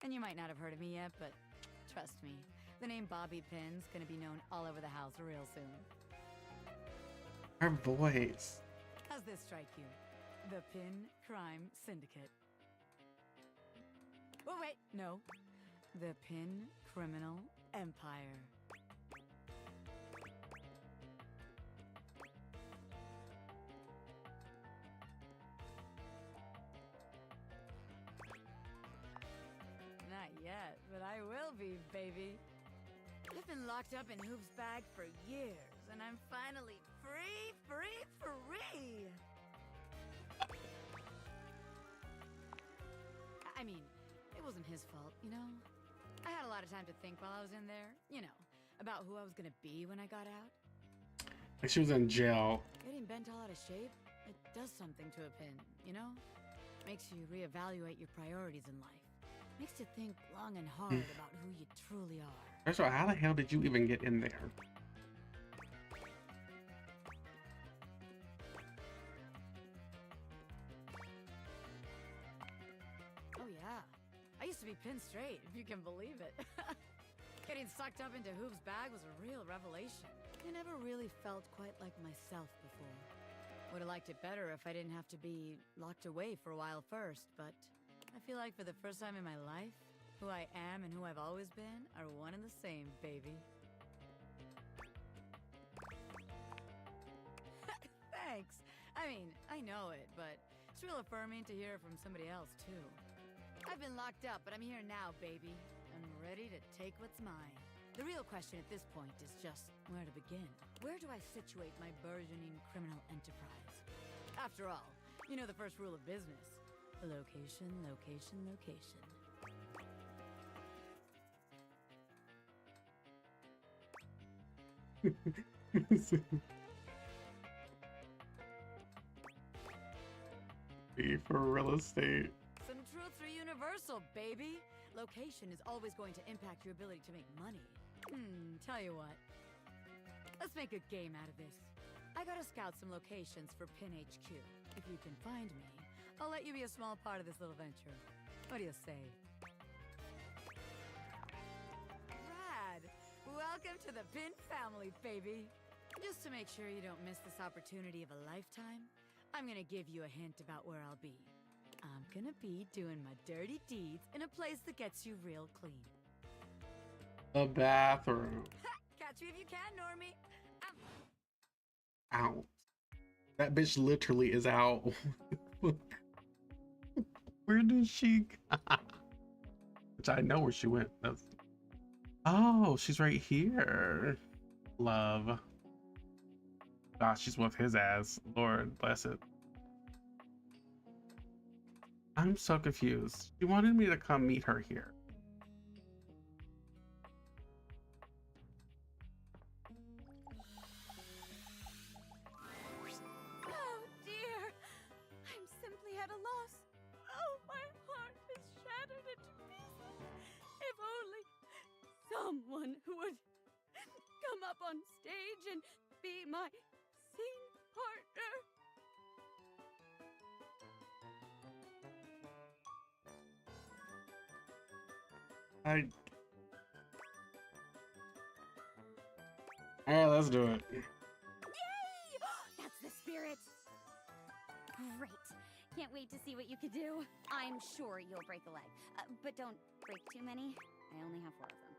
And you might not have heard of me yet, but trust me, the name Bobby Pin's gonna be known all over the house real soon. Her voice. How's this strike you? The Pin Crime Syndicate. Oh, wait, no. The Pin Criminal Empire. Not yet, but I will be, baby. I've been locked up in Hoop's bag for years, and I'm finally free, free, free! I mean, it wasn't his fault, you know? I had a lot of time to think while I was in there, you know, about who I was gonna be when I got out. Like she was in jail. Getting bent all out of shape, it does something to a pin, you know? Makes you reevaluate your priorities in life. Makes you think long and hard about who you truly are. First of all, how the hell did you even get in there? Oh yeah, I used to be pinned straight, if you can believe it. Getting sucked up into Hoop's bag was a real revelation. I never really felt quite like myself before. Would have liked it better if I didn't have to be locked away for a while first, but I feel like for the first time in my life, who I am and who I've always been are one and the same, baby. Thanks. I mean, I know it, but it's real affirming to hear it from somebody else, too. I've been locked up, but I'm here now, baby. I'm ready to take what's mine. The real question at this point is just where to begin. Where do I situate my burgeoning criminal enterprise? After all, you know the first rule of business. Location, location, location. Be for real estate. Some truths are universal, baby. Location is always going to impact your ability to make money. Tell you what. Let's make a game out of this. I gotta scout some locations for Pin HQ. If you can find me, I'll let you be a small part of this little venture. What do you say? Rad! Welcome to the Pin family, baby! Just to make sure you don't miss this opportunity of a lifetime, I'm gonna give you a hint about where I'll be. I'm gonna be doing my dirty deeds in a place that gets you real clean. The bathroom. Catch me if you can, Normie! Out. That bitch literally is out. Where did she go? Which I know where she went. Oh, she's right here. Love. Gosh, she's with his ass. Lord bless it. I'm so confused. She wanted me to come meet her here. Oh dear! I'm simply at a loss. Oh, my heart is shattered into pieces. If only someone would come up on stage and be my scene partner. Alright, let's do it. Yay! That's the spirit. Great. Can't wait to see what you can do. I'm sure you'll break a leg. But don't break too many. I only have 4 of them.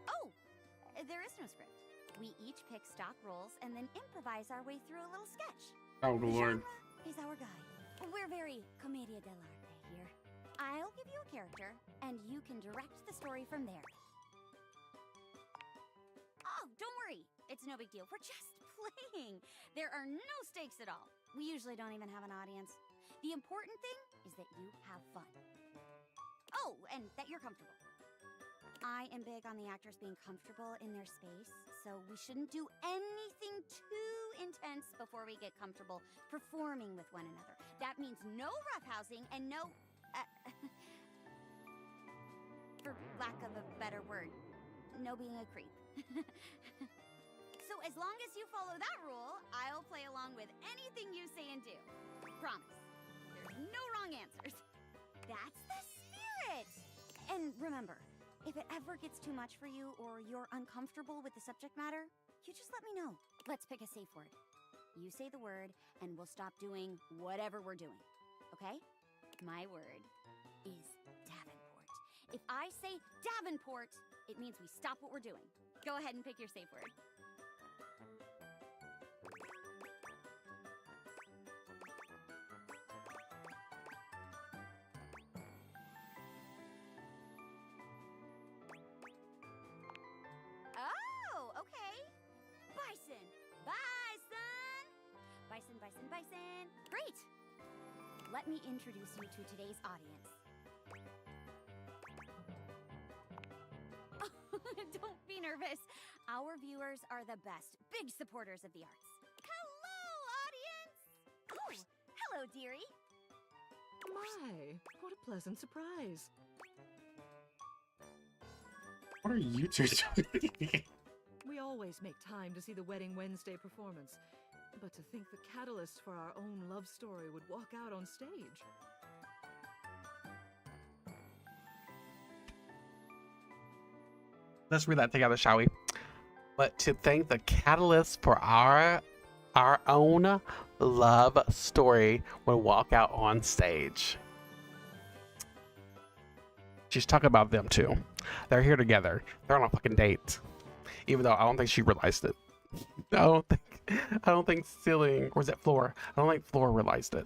Oh! There is no script. We each pick stock roles and then improvise our way through a little sketch. Oh, Lord. Is our guide. We're very commedia dell'arte here. I'll give you a character, and you can direct the story from there. Oh, don't worry. It's no big deal. We're just playing. There are no stakes at all. We usually don't even have an audience. The important thing is that you have fun. Oh, and that you're comfortable. I am big on the actors being comfortable in their space, so we shouldn't do anything too intense before we get comfortable performing with one another. That means no roughhousing and no... for lack of a better word, no being a creep. So as long as you follow that rule, I'll play along with anything you say and do. Promise. There's no wrong answers. That's the spirit! And remember, if it ever gets too much for you or you're uncomfortable with the subject matter, you just let me know. Let's pick a safe word. You say the word, and we'll stop doing whatever we're doing. Okay? My word is Davenport. If I say Davenport, it means we stop what we're doing. Go ahead and pick your safe word. Oh, okay. Bison. Bison. Bison, bison, bison. Great. Let me introduce you to today's audience. Don't be nervous. Our viewers are the best, big supporters of the arts. Hello, audience! Oh, hello, dearie. My, what a pleasant surprise. What are you two doing? We always make time to see the Wedding Wednesday performance, but to think the catalyst for our own love story would walk out on stage. Let's read that together, shall we? But to thank the catalyst for our own love story would walk out on stage. She's talking about them too. They're here together. They're on a fucking date. Even though I don't think she realized it. I don't think Ceiling, or is it Floor? I don't think Floor realized it.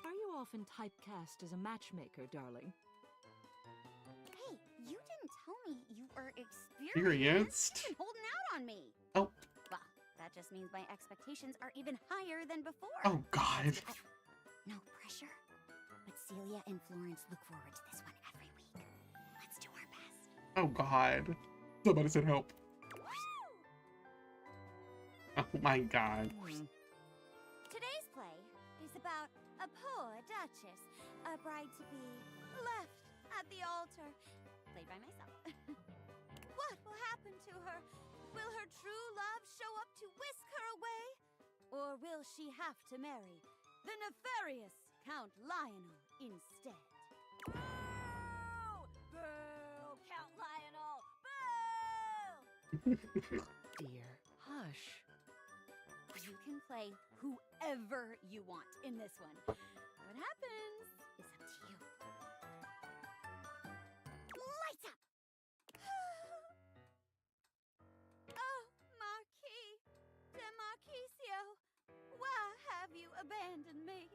Are you often typecast as a matchmaker, darling? Hey, you didn't tell me you were experienced. Experienced? You've been holding out on me. Oh. Well, that just means my expectations are even higher than before. Oh, God. No pressure. But Celia and Florence look forward to this one every week. Let's do our best. Oh, God. Somebody said help. Oh, my God. Today's play is about a poor duchess, a bride-to-be left at the altar, played by myself. What will happen to her? Will her true love show up to whisk her away? Or will she have to marry the nefarious Count Lionel instead? Boo! Boo! Count Lionel! Boo! Dear, hush. You can play whoever you want in this one. What happens is up to you. Lights up! Oh, Marquis de Marquisio, why have you abandoned me?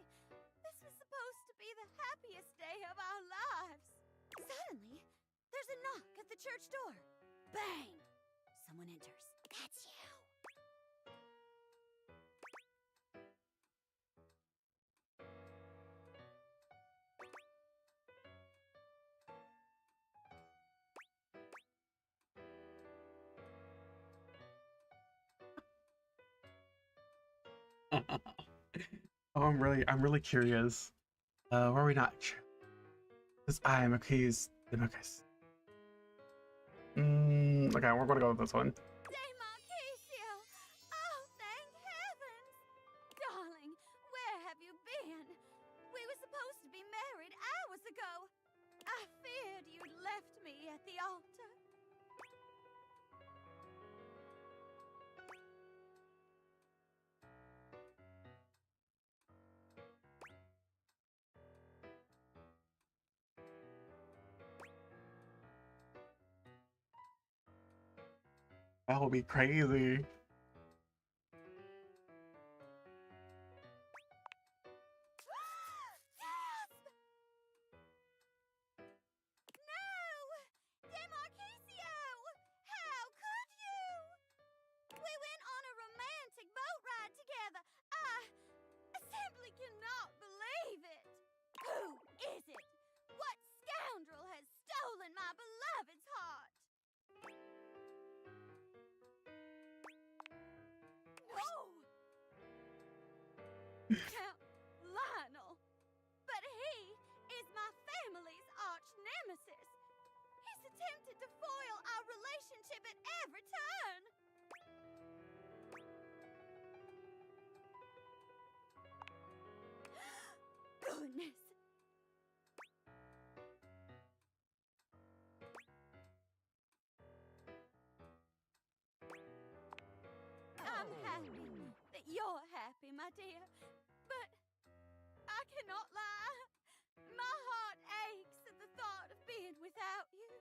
This was supposed to be the happiest day of our lives. Suddenly, there's a knock at the church door. Bang! Someone enters. That's you. Oh, I'm really curious. Where are we not? This I am accused. Okay, we're gonna go with this one. Marquisio! Oh, thank heavens! Darling, where have you been? We were supposed to be married hours ago. I feared you'd left me at the altar. That would be crazy. Cannot believe it! Who is it? What scoundrel has stolen my beloved's heart? No! Count Lionel! But he is my family's arch nemesis! He's attempted to foil our relationship at every turn! Goodness! I'm happy that you're happy, my dear. But I cannot lie. My heart aches at the thought of being without you.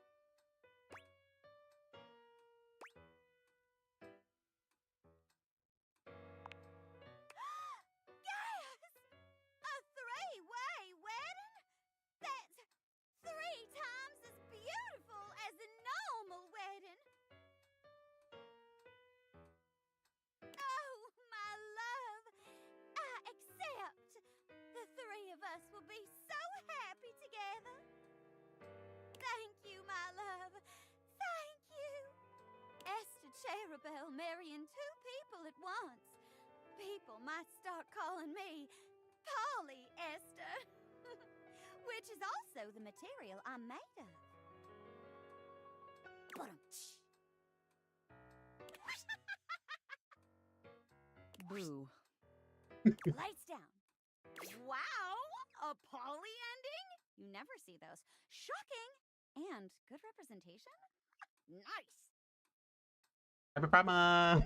Will be so happy together. Thank you, my love. Thank you. Esther Cherubel marrying two people at once. People might start calling me Polly Esther, which is also the material I'm made of. Boo. Lights down. Wow, a Polly ending? You never see those. Shocking and good representation. Nice. Happy Prima.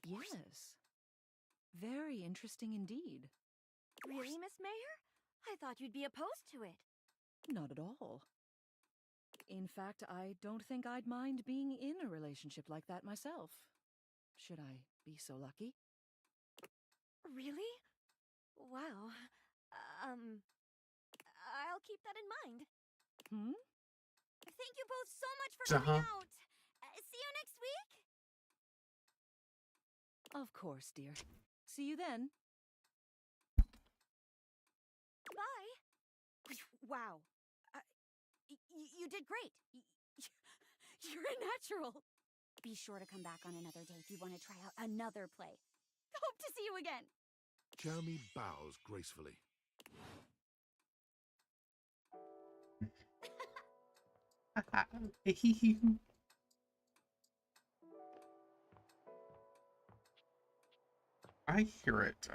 Yes. Very interesting indeed. Really, Miss Mayor? I thought you'd be opposed to it. Not at all. In fact, I don't think I'd mind being in a relationship like that myself. Should I be so lucky? Really? Wow. I'll keep that in mind. Thank you both so much for coming out. See you next week? Of course, dear. See you then. Bye. Wow. You did great. You're a natural. Be sure to come back on another day if you want to try out another play. Hope to see you again. Jeremy bows gracefully. I hear it.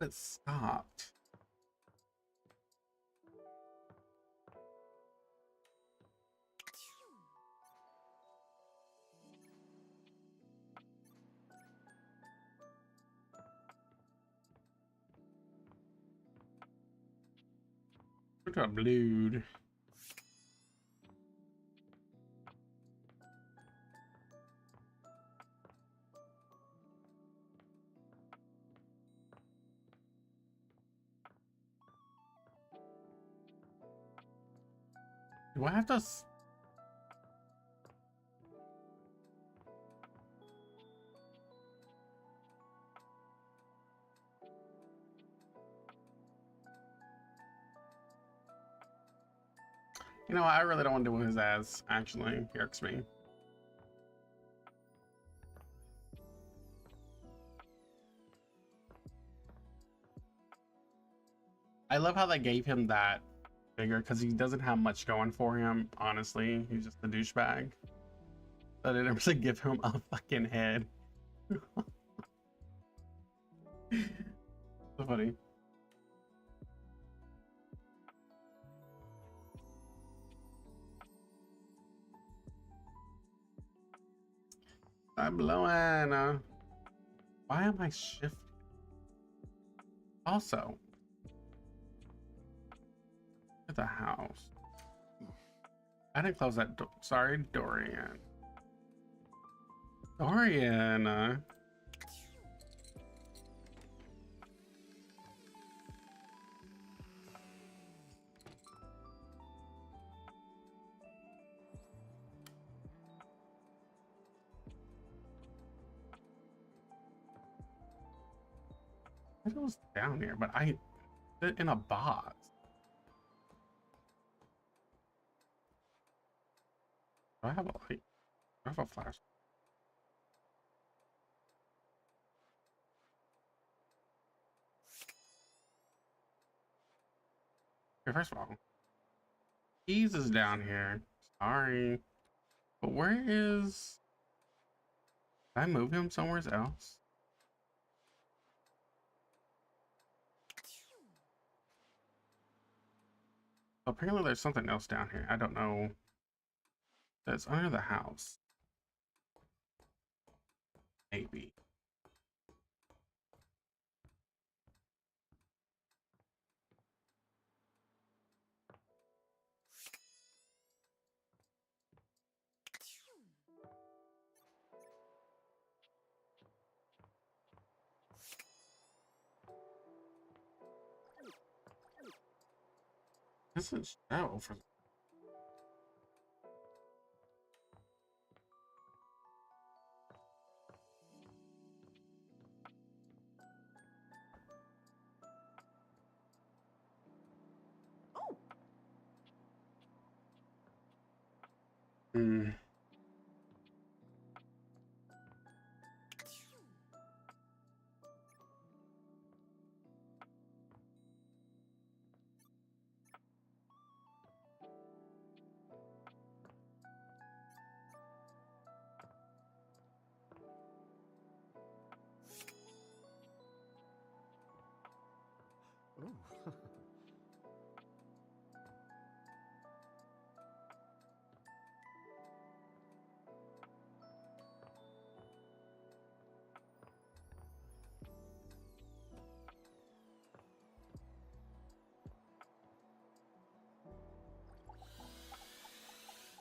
It stopped. Look at blued. Do I have to? You know, I really don't want to do his ass. Actually, he irks me. I love how they gave him that figure because he doesn't have much going for him. Honestly, he's just a douchebag. But they didn't really give him a fucking head. So funny. I'm blowing. Why am I shifting? Also, the house. I didn't close that door. Sorry, Dorian. Dorian. It was down here, but I did in a box. Do I have a light? Do I have a flash? Okay, first of all, keys is down here. Sorry. But where is... Did I move him somewhere else? Apparently there's something else down here. I don't know. That's under the house. Maybe. This is shell for... Hmm. Oh.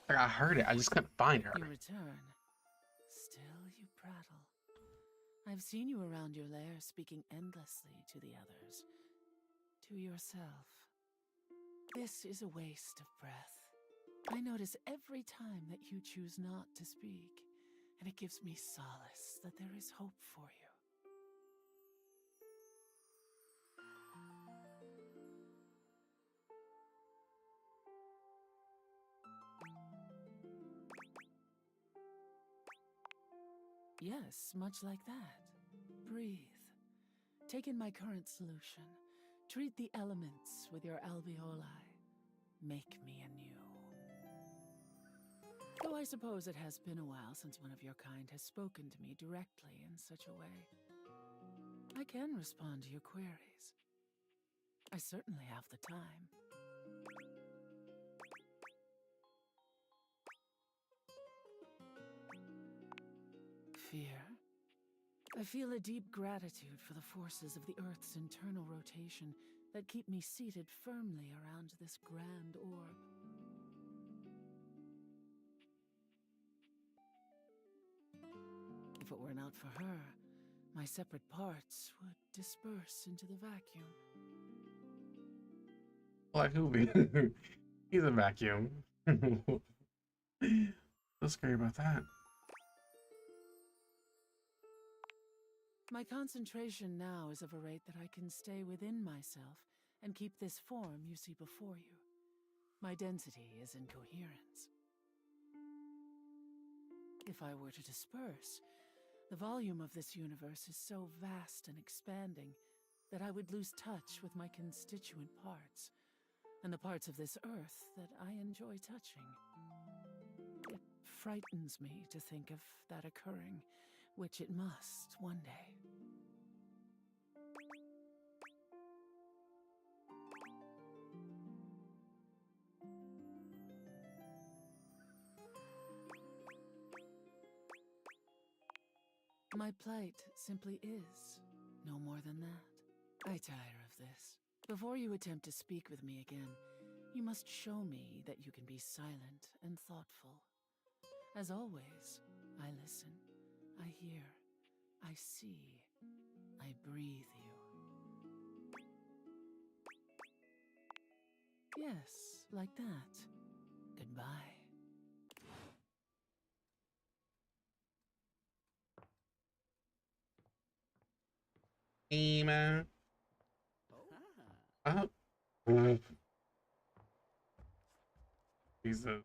Like I heard it, I just couldn't find her. You return. Still you prattle. I've seen you around your lair speaking endlessly to the others. To yourself. This is a waste of breath. I notice every time that you choose not to speak, and it gives me solace that there is hope for you. Yes, much like that. Breathe. Take in my current solution. Treat the elements with your alveoli. Make me anew. Though I suppose it has been a while since one of your kind has spoken to me directly in such a way. I can respond to your queries. I certainly have the time. Fear? I feel a deep gratitude for the forces of the Earth's internal rotation that keep me seated firmly around this grand orb. If it were not for her, my separate parts would disperse into the vacuum. Like Hoovy. He's a vacuum. So scary about that. My concentration now is of a rate that I can stay within myself and keep this form you see before you. My density is in coherence. If I were to disperse, the volume of this universe is so vast and expanding that I would lose touch with my constituent parts, and the parts of this earth that I enjoy touching. It frightens me to think of that occurring, which it must one day. My plight simply is, no more than that. I tire of this. Before you attempt to speak with me again, You must show me that you can be silent and thoughtful. As always, I listen, I hear, I see, I breathe you. Yes, like that. Goodbye. Ema. Ah. Jesus.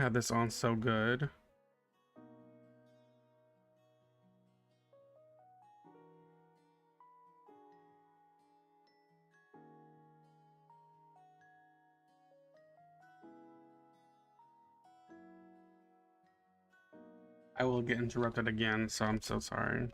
had this on so good. I will get interrupted again, so I'm so sorry.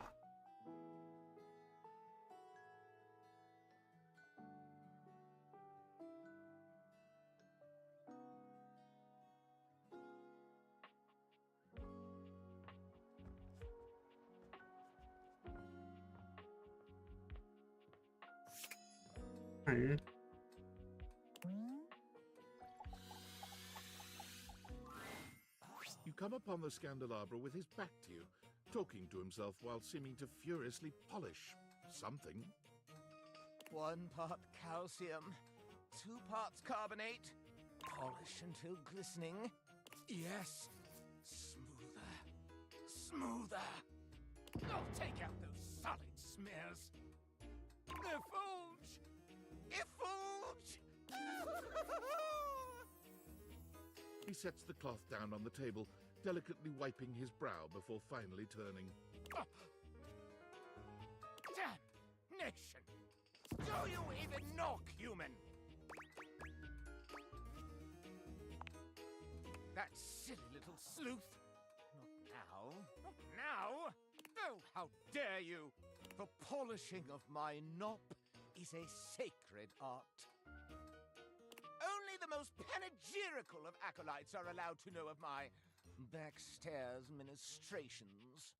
Hi. You come upon the Scandelabra with his back to you, talking to himself while seeming to furiously polish something. 1 part calcium, 2 parts carbonate. Polish until glistening. Yes. Smoother. Smoother. I'll take out those solid smears. Effulge! Effulge! He sets the cloth down on the table, delicately wiping his brow before finally turning. Damnation! Do you even knock, human? That silly little sleuth. Not now. Not now. Oh, how dare you! The polishing of my nop is a sacred art. Only the most panegyrical of acolytes are allowed to know of my backstairs ministrations.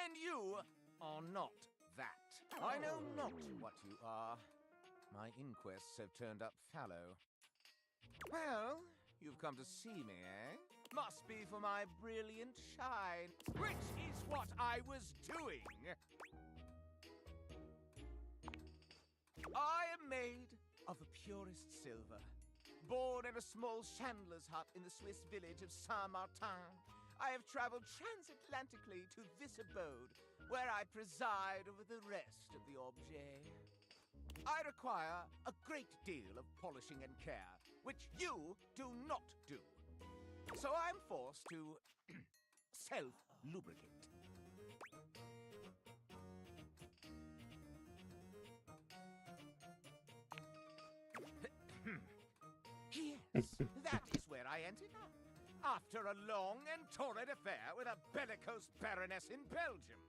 And you are not that. I know not what you are. My inquests have turned up fallow. Well, you've come to see me, eh? Must be for my brilliant shine, which is what I was doing. I am made of the purest silver. Born in a small chandler's hut in the Swiss village of Saint-Martin, I have traveled transatlantically to this abode, where I preside over the rest of the objet. I require a great deal of polishing and care, which you do not do. So I'm forced to self-lubricate. Yes, that is where I ended up. After a long and torrid affair with a bellicose baroness in Belgium.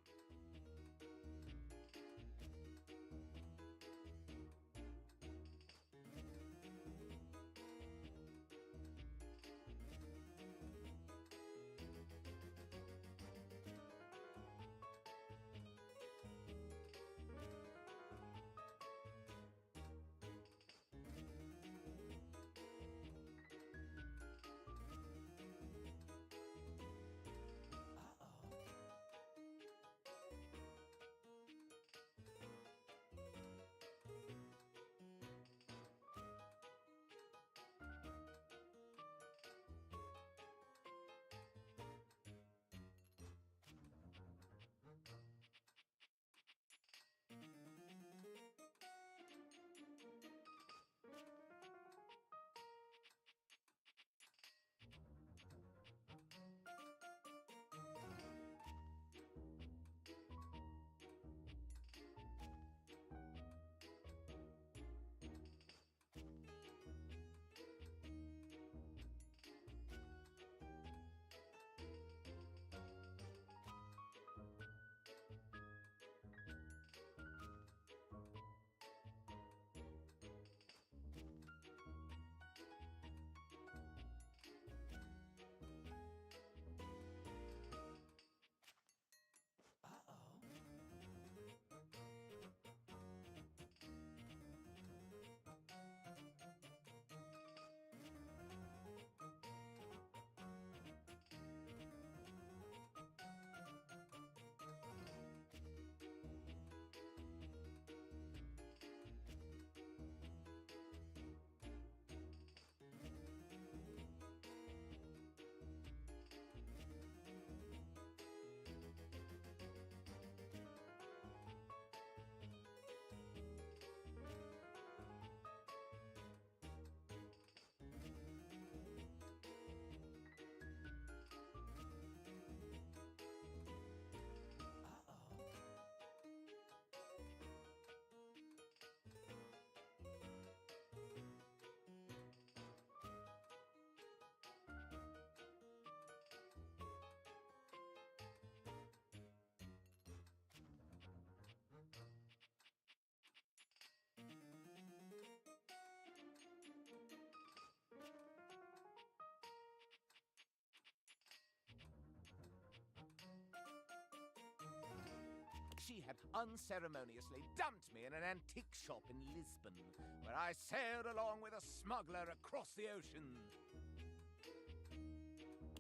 unceremoniously dumped me in an antique shop in Lisbon, where I sailed along with a smuggler across the ocean.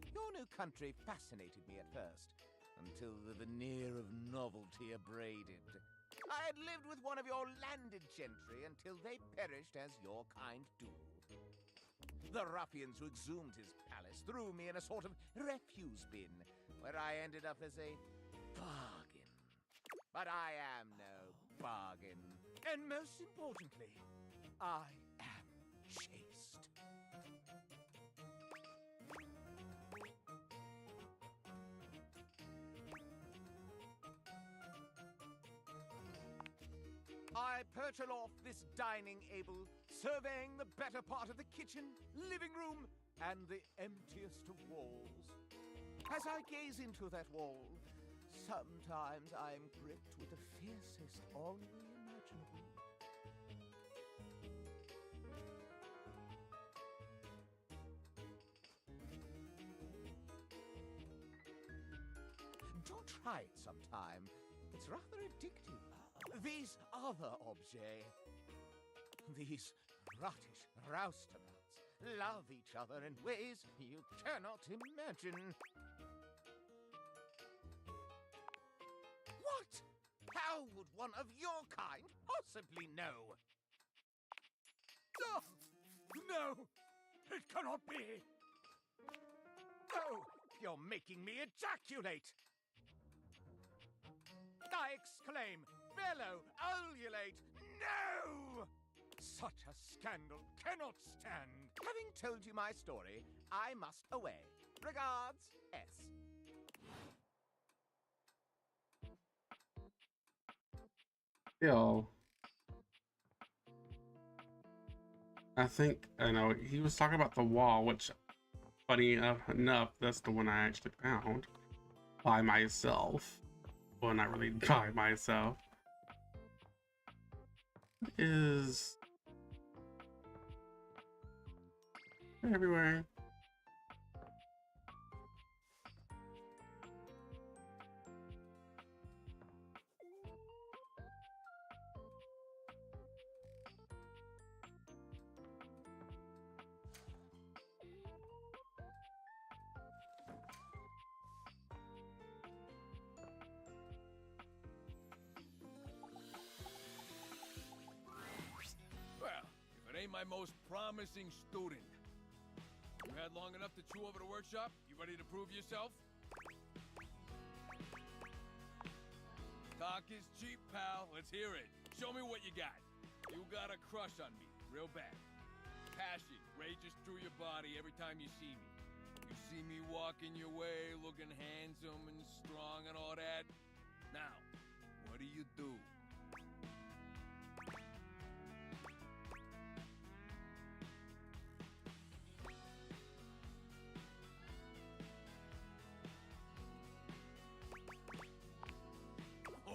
Your new country fascinated me at first, until the veneer of novelty abraded. I had lived with one of your landed gentry until they perished as your kind do. The ruffians who exhumed his palace threw me in a sort of refuse bin, where I ended up as a bargain. But I am no bargain. And most importantly, I am chaste. I perch aloft this dining able, surveying the better part of the kitchen, living room, and the emptiest of walls. As I gaze into that wall, sometimes I am gripped with the fiercest ennui imaginable. Do try it sometime. It's rather addictive. These other objets, these rottish roustabouts, love each other in ways you cannot imagine. What? How would one of your kind possibly know? Oh, no! It cannot be! Oh, you're making me ejaculate! I exclaim, bellow, ululate, no! Such a scandal cannot stand. Having told you my story, I must away. Regards, S. Still, I think, I know, he was talking about the wall, which, funny enough, that's the one I actually found by myself. Well, not really by myself. Is everywhere. Well, if it ain't my most promising student. You had long enough to chew over the workshop? You ready to prove yourself? Talk is cheap, pal. Let's hear it. Show me what you got. You got a crush on me, real bad. Passion rages through your body every time you see me. You see me walking your way, looking handsome and strong and all that. Now, what do you do?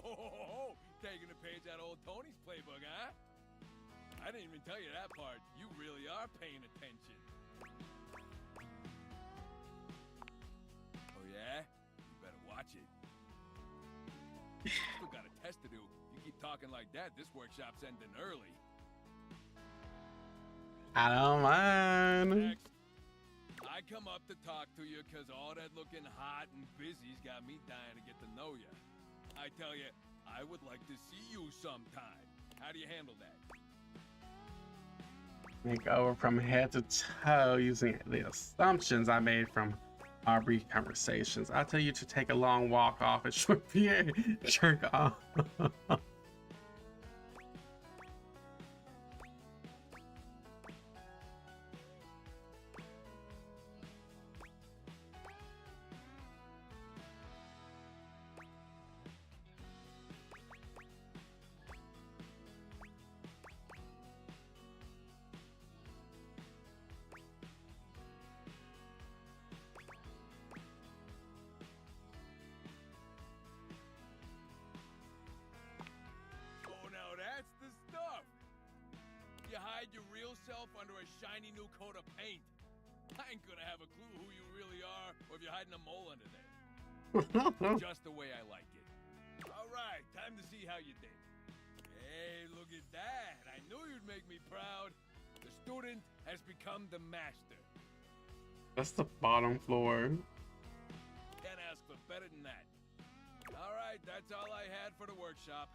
Oh, taking a page out of old Tony's playbook, huh? I didn't even tell you that part. You really are paying attention. Oh, yeah? You better watch it. Still got a test to do. You keep talking like that, this workshop's ending early. I don't mind. Next. I come up to talk to you because all that looking hot and busy's got me dying to get to know you. I tell you, I would like to see you sometime. How do you handle that? Make over from head to toe using the assumptions I made from our brief conversations. I tell you to take a long walk off and short PA jerk off. Oh, now that's the stuff. You hide your real self under a shiny new coat of paint. I ain't gonna have a clue who you really are or if you're hiding a mole under there. Just the way I like it. All right, right, time to see how you did. Hey, look at that. I knew you'd make me proud. The student has become the master. That's the bottom floor. Can't ask for better than that. All right, that's all I had for the workshop.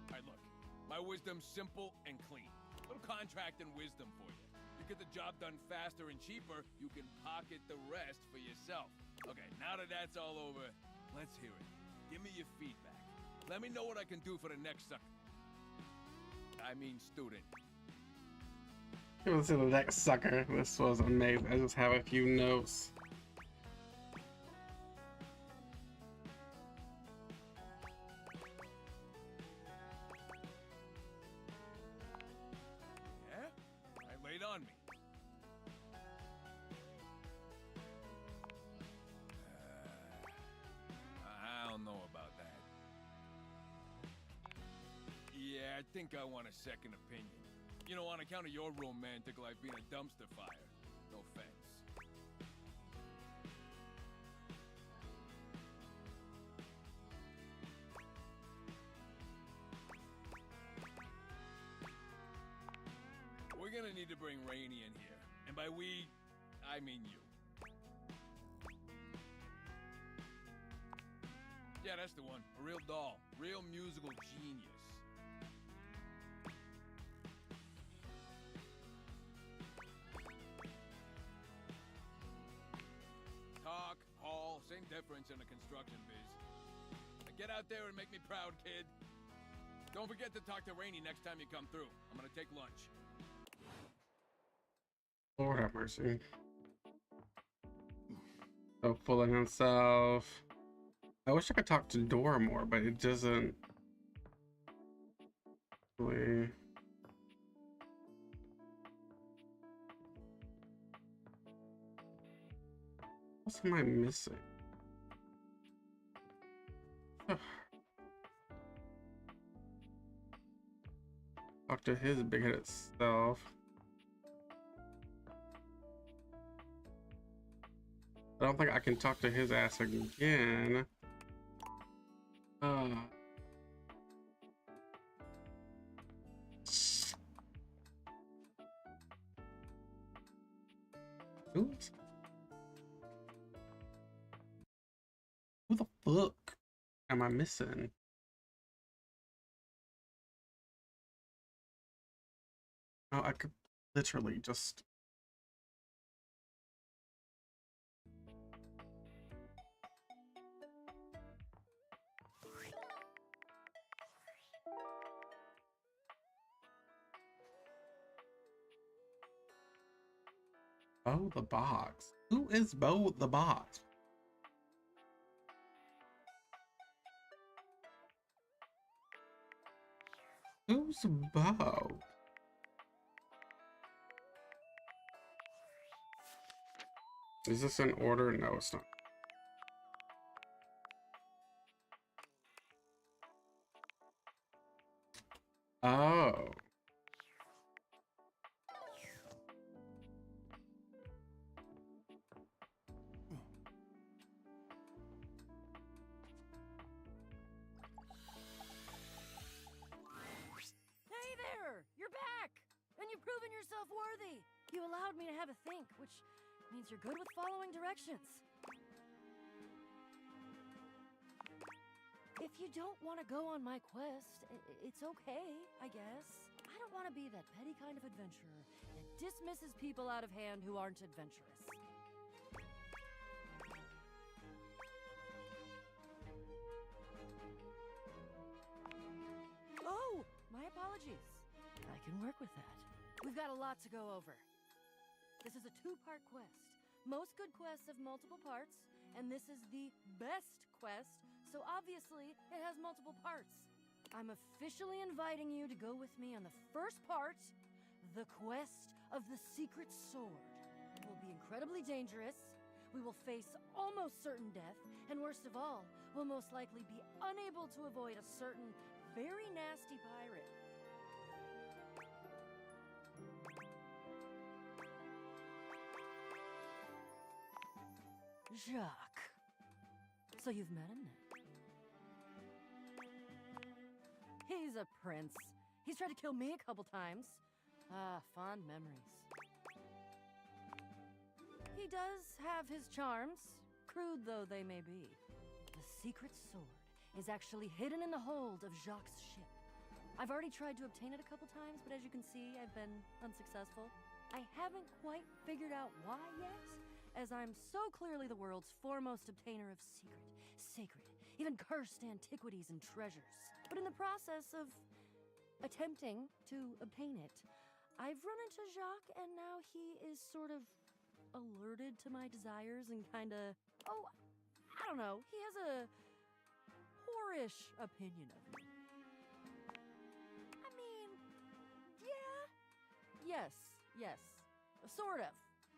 All right, look. My wisdom's simple and clean. Little contract and wisdom for you. You get the job done faster and cheaper, you can pocket the rest for yourself. Okay, now that that's all over, let's hear it. Give me your feedback. Let me know what I can do for the next sucker. I mean student. It was the next sucker. This was amazing. I just have a few notes. Yeah? I laid on me. I don't know about that. Yeah, I think I want a second opinion. You know, on account of your romantic life being a dumpster fire. No offense. We're gonna need to bring Rainey in here. And by we, I mean you. Yeah, that's the one. A real doll. Real musical genius. Talk, haul, same difference in the construction biz. Now get out there and make me proud, kid. Don't forget to talk to Rainey next time you come through. I'm gonna take lunch. Lord have mercy. So full of himself. I wish I could talk to Dora more, but it doesn't really. What am I missing? Talk to his big-headed self. I don't think I can talk to his ass again. Oops. Who the fuck am I missing? Oh, I could literally just. Bo the Box. Who is Bo the Box? Who's Bo? Is this in order? No, it's not. Oh. Hey there! You're back! And you've proven yourself worthy! You allowed me to have a think, which means you're good with following directions. If you don't want to go on my quest, it's okay, I guess. I don't want to be that petty kind of adventurer that dismisses people out of hand who aren't adventurous. Oh, my apologies. I can work with that. We've got a lot to go over. This is a two-part quest. Most good quests have multiple parts, and this is the best quest, so obviously it has multiple parts. I'm officially inviting you to go with me on the first part, the quest of the secret sword. It will be incredibly dangerous. We will face almost certain death, and worst of all, we'll most likely be unable to avoid a certain very nasty pirate. Jacques. So you've met him then? He's a prince. He's tried to kill me a couple times. Ah, fond memories. He does have his charms, crude though they may be. The secret sword is actually hidden in the hold of Jacques' ship. I've already tried to obtain it a couple times, but as you can see, I've been unsuccessful. I haven't quite figured out why yet, as I'm so clearly the world's foremost obtainer of secret, sacred, even cursed antiquities and treasures. But in the process of attempting to obtain it, I've run into Jacques, and now he is sort of alerted to my desires and kinda, I don't know, he has a whorish opinion of me. I mean, yeah. Yes, sort of.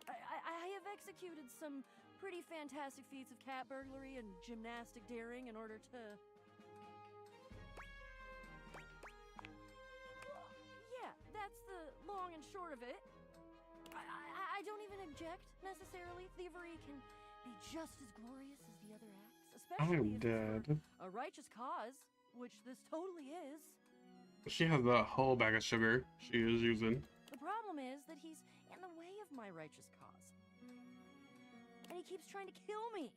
I have executed some pretty fantastic feats of cat burglary and gymnastic daring in order to... Yeah, that's the long and short of it. I don't even object, necessarily. Thievery can be just as glorious as the other acts, especially if it's for a righteous cause, which this totally is. She has a whole bag of sugar she is using. The problem is that he's in the way of my righteous cause. And he keeps trying to kill me.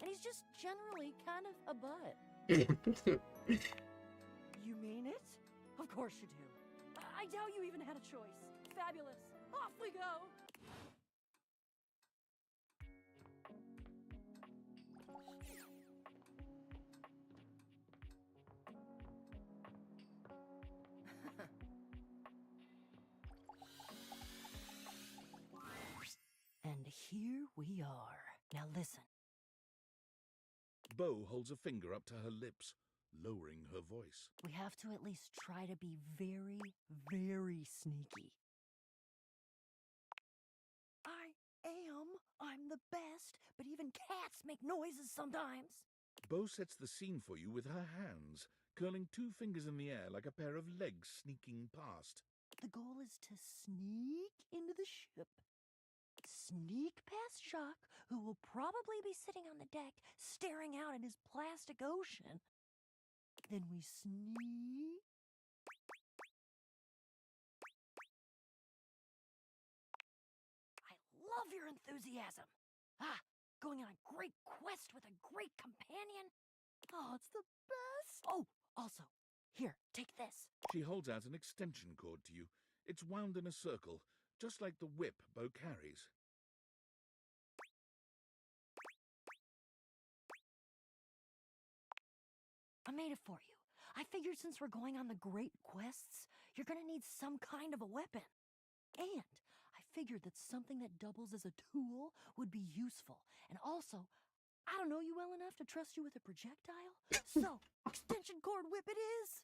And he's just generally kind of a butt. You mean it? Of course you do. I doubt you even had a choice. Fabulous. Off we go. And here we are. Now listen. Bo holds a finger up to her lips, lowering her voice. We have to at least try to be very, very sneaky. I'm the best, but even cats make noises sometimes. Bo sets the scene for you with her hands, curling 2 fingers in the air like a pair of legs sneaking past. The goal is to sneak into the ship. Sneak past Jacques, who will probably be sitting on the deck, staring out at his plastic ocean. Then we sneak. I love your enthusiasm. Going on a great quest with a great companion. Oh, it's the best. Oh, also, here, take this. She holds out an extension cord to you. It's wound in a circle, just like the whip Bo carries. I made it for you. I figured since we're going on the great quests, you're gonna need some kind of a weapon. And I figured that something that doubles as a tool would be useful. And also, I don't know you well enough to trust you with a projectile. So, extension cord whip it is.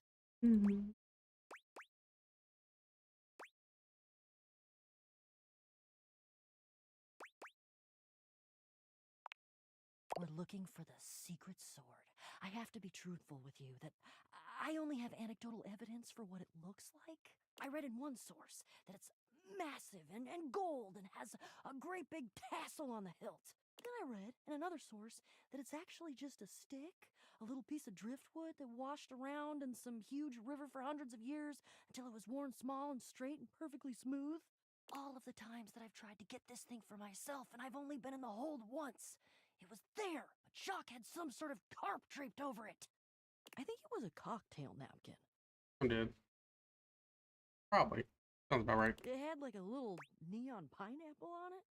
We're looking for the secret sword. I have to be truthful with you that I only have anecdotal evidence for what it looks like. I read in one source that it's massive and gold and has a great big tassel on the hilt. Then I read in another source that it's actually just a stick, a little piece of driftwood that washed around in some huge river for hundreds of years until it was worn small and straight and perfectly smooth. All of the times that I've tried to get this thing for myself, and I've only been in the hold once. It was there, but Jacques had some sort of tarp draped over it. I think it was a cocktail napkin. I did. Probably. Sounds about right. It had like a little neon pineapple on it.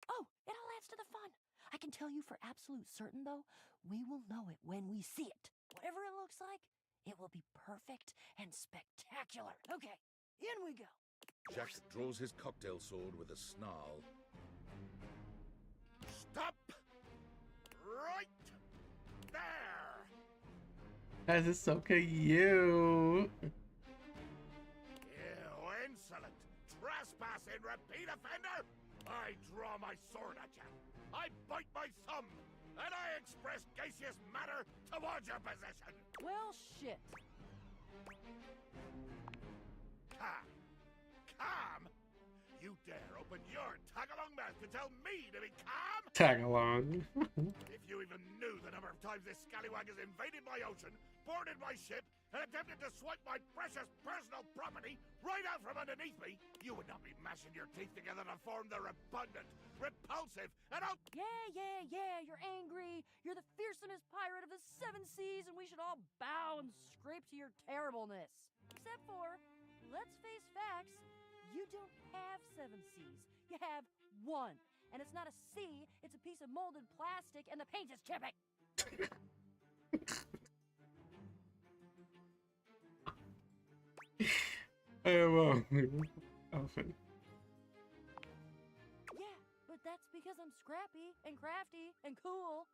Oh, it all adds to the fun. I can tell you for absolute certain, though, we will know it when we see it. Whatever it looks like, it will be perfect and spectacular. Okay, in we go. Jacques draws his cocktail sword with a snarl. Stop! Right there! Guys, it's so cute. You insolent, trespassing repeat offender! I draw my sword at you. I bite my thumb, and I express gaseous matter towards your position. Well, shit. Calm to tell me to be calm? Tag along. If you even knew the number of times this scallywag has invaded my ocean, boarded my ship, and attempted to swipe my precious personal property right out from underneath me, you would not be mashing your teeth together to form the repugnant, repulsive, and Yeah, you're angry. You're the fearsomest pirate of the seven seas, and we should all bow and scrape to your terribleness. Except for, let's face facts, you don't have seven seas. You have one. And it's not a sea, it's a piece of molded plastic, and the paint is chipping. Well, Yeah, but that's because I'm scrappy and crafty and cool.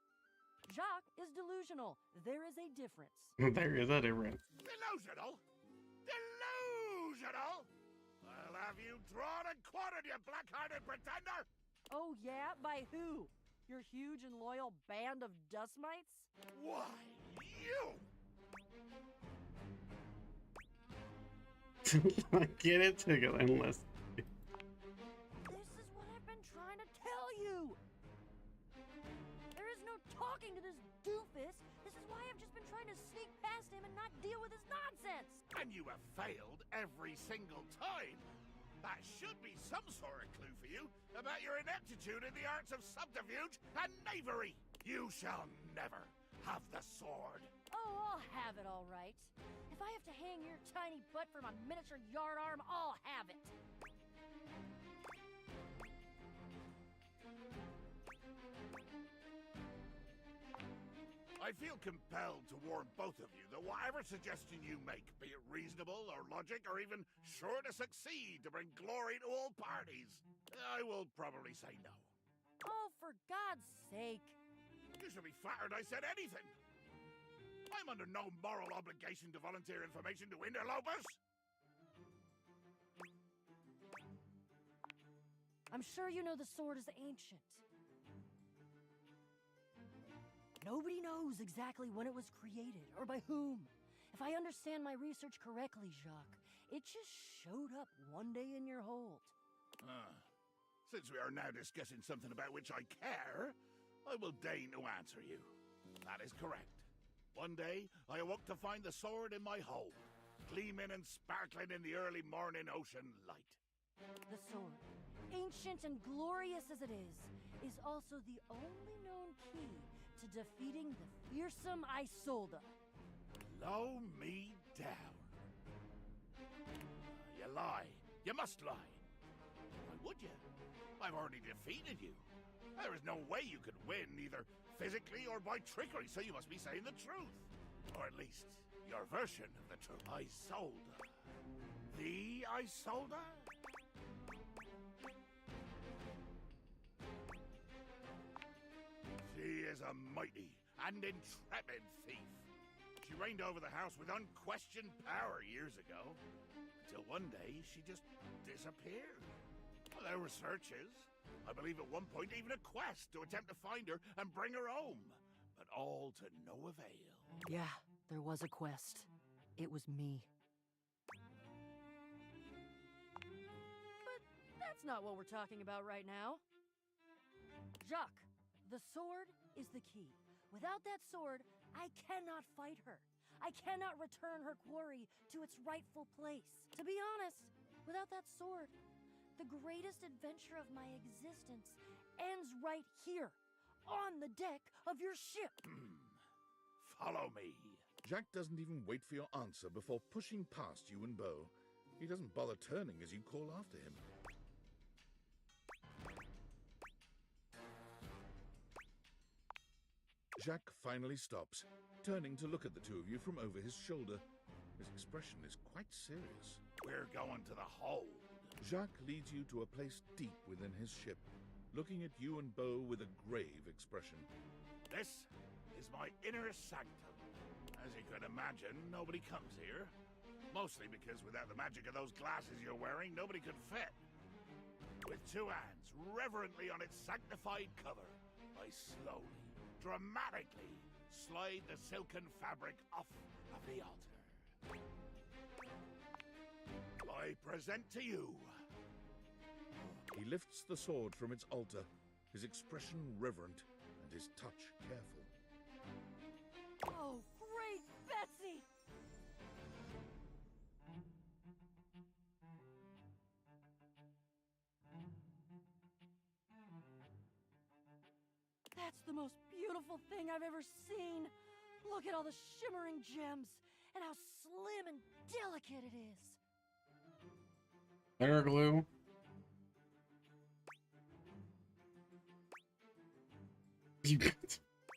Jacques is delusional. There is a difference. there is a difference. Delusional? Delusional? I'll have you drawn and quartered, you black-hearted pretender! Oh yeah? By who? Your huge and loyal band of dust mites? Why, you! Get it together, unless. This is what I've been trying to tell you! There is no talking to this doofus. This is why I've just been trying to sneak past him and not deal with his nonsense! And you have failed every single time! That should be some sort of clue for you about your ineptitude in the arts of subterfuge and knavery! You shall never have the sword! Oh, I'll have it all right. If I have to hang your tiny butt from a miniature yard arm, I'll have it. I feel compelled to warn both of you that whatever suggestion you make, be it reasonable or logic or even sure to succeed to bring glory to all parties, I will probably say no. Oh, for God's sake. You should be flattered I said anything. I'm under no moral obligation to volunteer information to interlopers. I'm sure you know the sword is ancient. Nobody knows exactly when it was created or by whom. If I understand my research correctly, Jacques, it just showed up one day in your hold. Since we are now discussing something about which I care, I will deign to answer you. That is correct. One day, I awoke to find the sword in my hold, gleaming and sparkling in the early morning ocean light. The sword, ancient and glorious as it is also the only known key to defeating the fearsome Isolde. Blow me down. You lie. You must lie. Why would you? I've already defeated you. There is no way you could win, either physically or by trickery, so you must be saying the truth. Or at least, your version of the truth. Isolde. The Isolde? She is a mighty and intrepid thief. She reigned over the house with unquestioned power years ago, until one day she just disappeared. Well, there were searches. I believe at one point even a quest to attempt to find her and bring her home, but all to no avail. Yeah, there was a quest. It was me. But that's not what we're talking about right now. Jacques, the sword is the key. Without that sword, I cannot fight her. I cannot return her quarry to its rightful place. To be honest, without that sword, the greatest adventure of my existence ends right here, on the deck of your ship. Follow me. Jack doesn't even wait for your answer before pushing past you and Beau. He doesn't bother turning as you call after him. Jack finally stops, turning to look at the two of you from over his shoulder. His expression is quite serious. We're going to the hold. Jacques leads you to a place deep within his ship, looking at you and Beau with a grave expression. This is my inner sanctum. As you can imagine, nobody comes here. Mostly because without the magic of those glasses you're wearing, nobody could fit. With two hands reverently on its sanctified cover, I slowly, dramatically slide the silken fabric off of the altar. I present to you He lifts the sword from its altar, his expression reverent and his touch careful. Oh, great Betsy! That's the most beautiful thing I've ever seen. Look at all the shimmering gems and how slim and delicate it is. Air glue.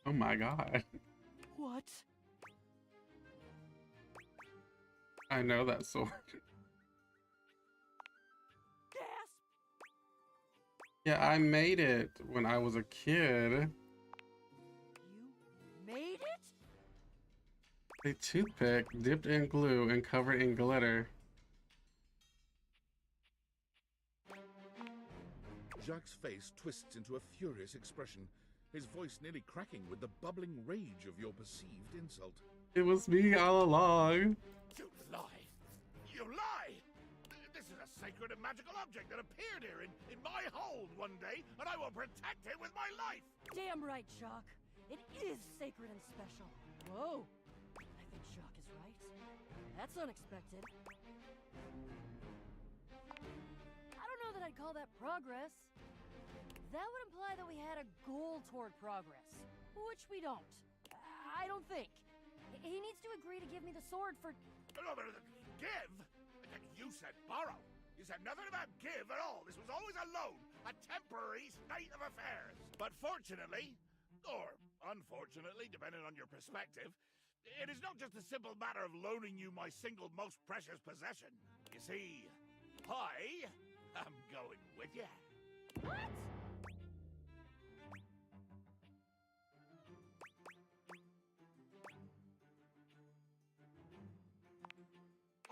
Oh my god. What? I know that sword. Gasp! Yeah, I made it when I was a kid. Made it? A toothpick dipped in glue and covered in glitter. Jacques' face twists into a furious expression, his voice nearly cracking with the bubbling rage of your perceived insult. It was me all along. You lie! You lie! This is a sacred and magical object that appeared here in my hold one day, and I will protect it with my life! Damn right, Jacques. It is sacred and special. Whoa. I think Jacques is right. That's unexpected. I don't know that I'd call that progress. That would imply that we had a goal toward progress, which we don't. I don't think. He needs to agree to give me the sword for... No, but give? You said borrow. You said nothing about give at all. This was always a loan, a temporary state of affairs. But fortunately, or unfortunately, depending on your perspective, it is not just a simple matter of loaning you my single most precious possession. You see, I am going with you. What?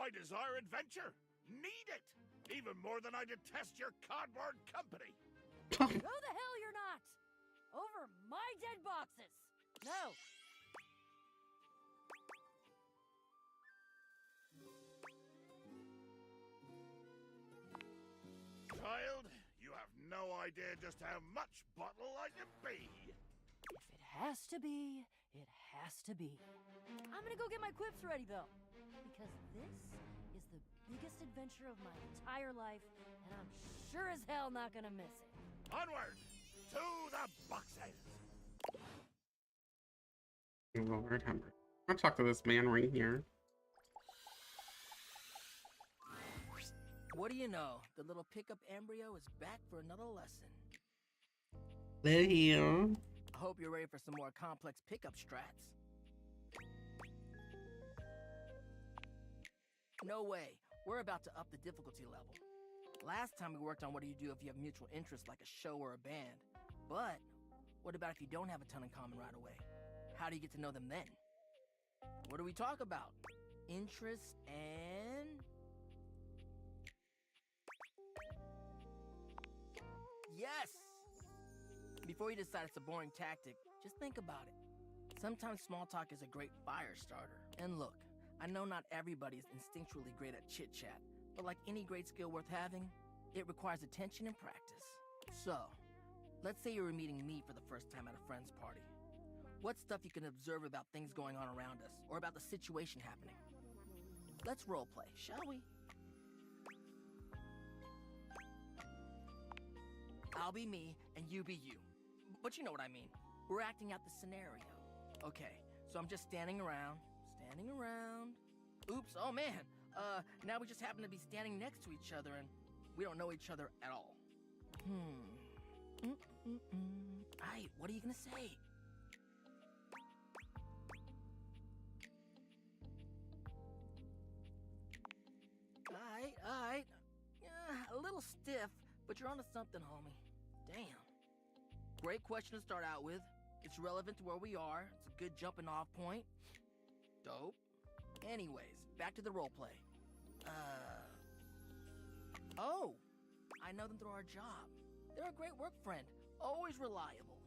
I desire adventure. Need it. Even more than I detest your cardboard company. No, the hell you're not! Over my dead boxes! No! Child, you have no idea just how much bottle I can be. If it has to be, it has to be. I'm gonna go get my quips ready, though. Because this is the biggest adventure of my entire life, and I'm sure as hell not gonna miss it. Onward! To the boxes! Lord, I'll talk to this man right here. What do you know? The little pickup embryo is back for another lesson. There you. I hope you're ready for some more complex pickup strats. No way. We're about to up the difficulty level. Last time we worked on what do you do if you have mutual interests like a show or a band. But what about if you don't have a ton in common right away? How do you get to know them then? What do we talk about? Interests and... Yes! Before you decide it's a boring tactic, just think about it. Sometimes small talk is a great fire starter. And look, I know not everybody is instinctually great at chit-chat, but like any great skill worth having, it requires attention and practice. So, let's say you were meeting me for the first time at a friend's party. What's stuff you can observe about things going on around us, or about the situation happening? Let's roleplay, shall we? I'll be me, and you be you. But you know what I mean. We're acting out the scenario. Okay, so I'm just standing around. Oops, oh man. Now we just happen to be standing next to each other, and we don't know each other at all. Aight, what are you gonna say? Aight. Yeah, a little stiff, but you're onto something, homie. Damn. Great question to start out with. It's relevant to where we are. It's a good jumping off point. Dope. Anyways, back to the roleplay. Oh! I know them through our job. They're a great work friend. Always reliable.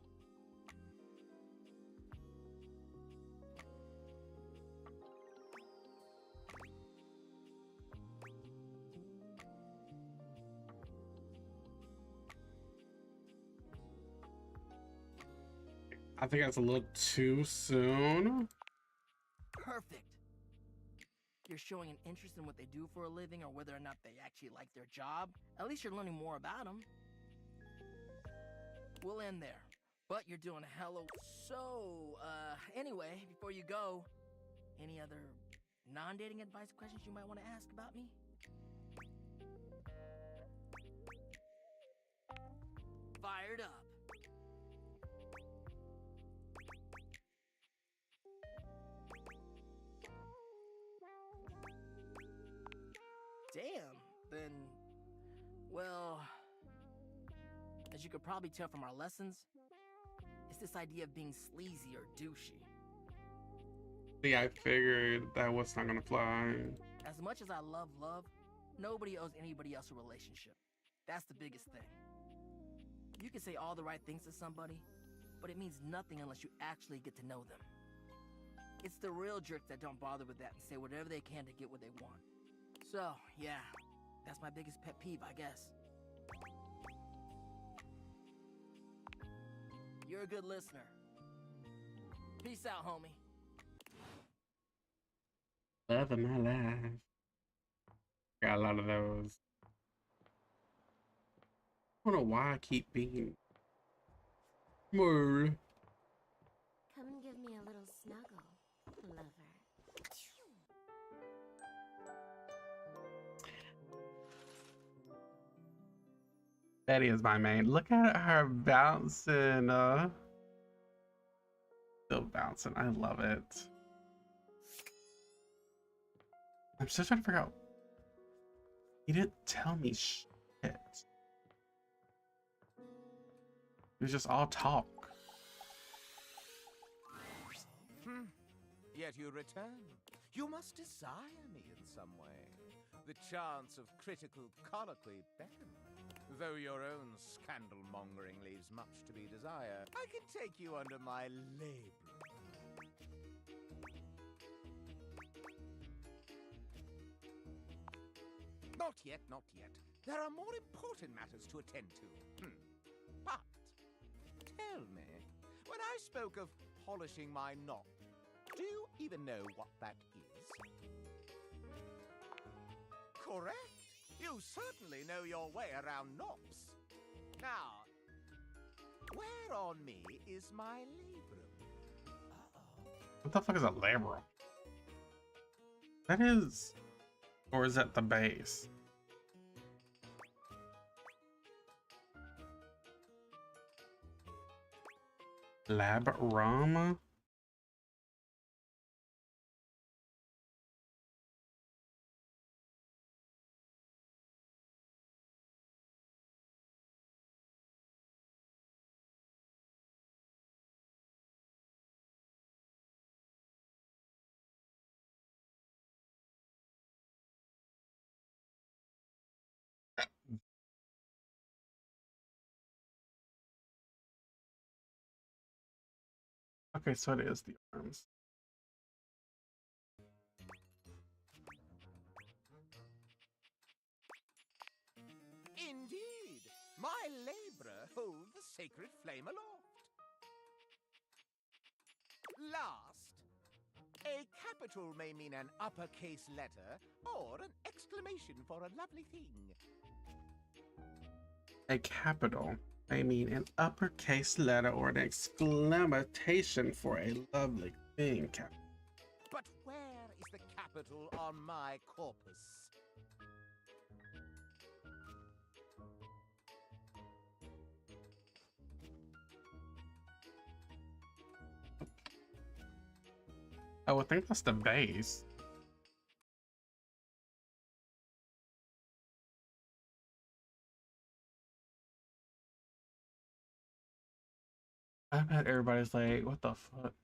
I think that's a little too soon. Perfect. You're showing an interest in what they do for a living or whether or not they actually like their job. At least you're learning more about them. We'll end there. But you're doing a hello. So, anyway, before you go, any other non-dating advice questions you might want to ask about me? Fired up. Damn, then, well, as you could probably tell from our lessons, it's this idea of being sleazy or douchey. See, I figured that was not gonna fly. As much as I love love, nobody owes anybody else a relationship. That's the biggest thing. You can say all the right things to somebody, but it means nothing unless you actually get to know them. It's the real jerks that don't bother with that and say whatever they can to get what they want. So, yeah, that's my biggest pet peeve, I guess. You're a good listener. Peace out, homie. Love of my life. Got a lot of those. I don't know why I keep being more. Come and give me a little snuggle, lover. Betty is my main. Look at her bouncing. Still bouncing. I love it. I'm still trying to figure out. He didn't tell me shit. It was just all talk. Yet you return. You must desire me in some way. The chance of critical colloquy beckons. Though your own scandal-mongering leaves much to be desired, I can take you under my label. Not yet, not yet. There are more important matters to attend to. But, tell me, when I spoke of polishing my knob, do you even know what that is? Correct. You certainly know your way around knobs. Now, where on me is my labrum? What the fuck is a labrum? That is... Or is that the base? Labrum? Okay, so it is the arms. Indeed, my labra hold the sacred flame aloft. Last, a capital may mean an uppercase letter or an exclamation for a lovely thing. A capital may mean an uppercase letter or an exclamation for a lovely thing. But where is the capital on my corpus? I would think that's the base. I bet everybody's like, what the fuck?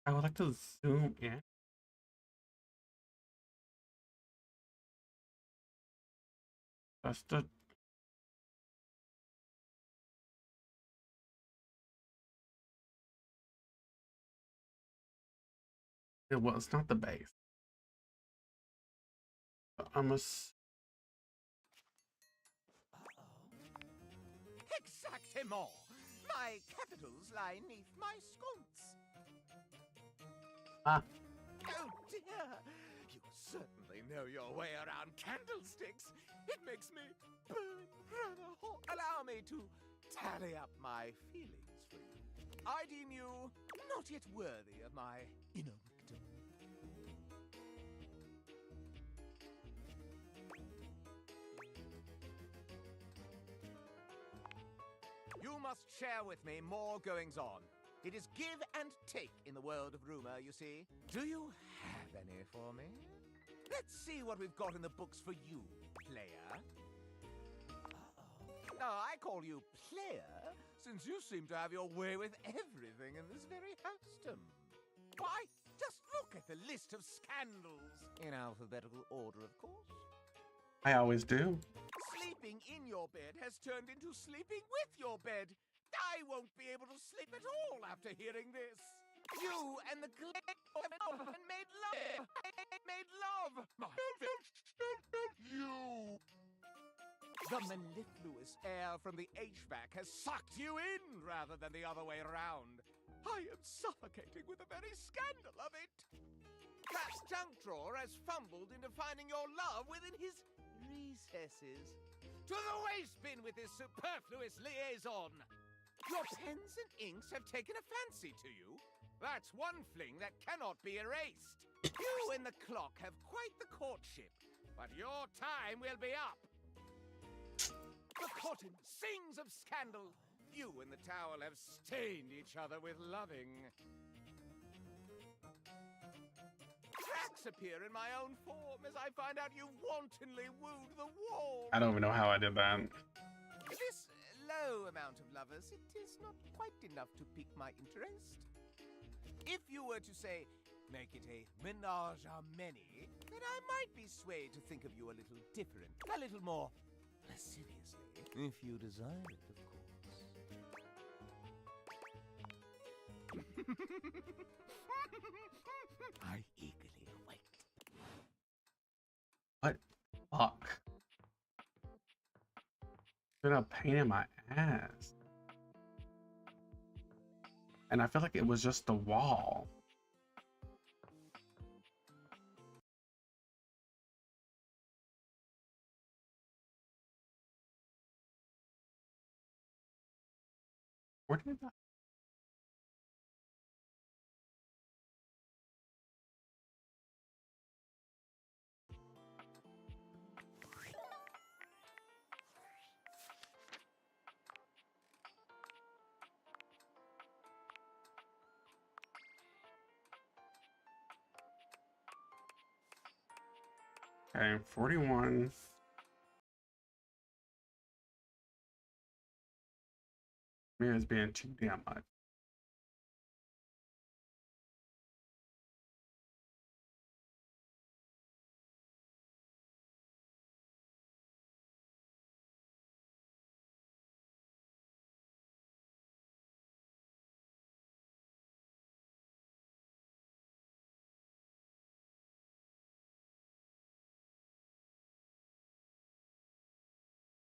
I would like to zoom in. That's the... It was not the base. I'm a. Exactement! My capitals lie neath my sconce. Ah. Oh dear! You certainly know your way around candlesticks. It makes me burn rather hot. Allow me to tally up my feelings for you. I deem you not yet worthy of my inner victim. You must share with me more goings-on. It is give and take in the world of rumor, you see. Do you have any for me? Let's see what we've got in the books for you, player. No, I call you player, since you seem to have your way with everything in this very housedom. Why, just look at the list of scandals. In alphabetical order, of course. I always do. Sleeping in your bed has turned into sleeping with your bed. I won't be able to sleep at all after hearing this. You and the made love. Made love. You. The mellifluous air from the HVAC has sucked you in rather than the other way around. I am suffocating with the very scandal of it. Perhaps junk drawer has fumbled into finding your love within his recesses. To the waste bin with this superfluous liaison! Your pens and inks have taken a fancy to you. That's one fling that cannot be erased. You and the clock have quite the courtship, but your time will be up. The cotton sings of scandal. You and the towel have stained each other with loving. Cracks appear in my own form as I find out you wantonly wooed the wall. I don't even know how I did that. This low amount of lovers, it is not quite enough to pique my interest. If you were to say, make it a menage a many, then I might be swayed to think of you a little different, a little more lasciviously, if you desire it, of course. I eagerly await. What? Fuck. Been a pain in my ass. And I feel like it was just the wall. Where did that? Okay, 41. Maybe it's being too damn much.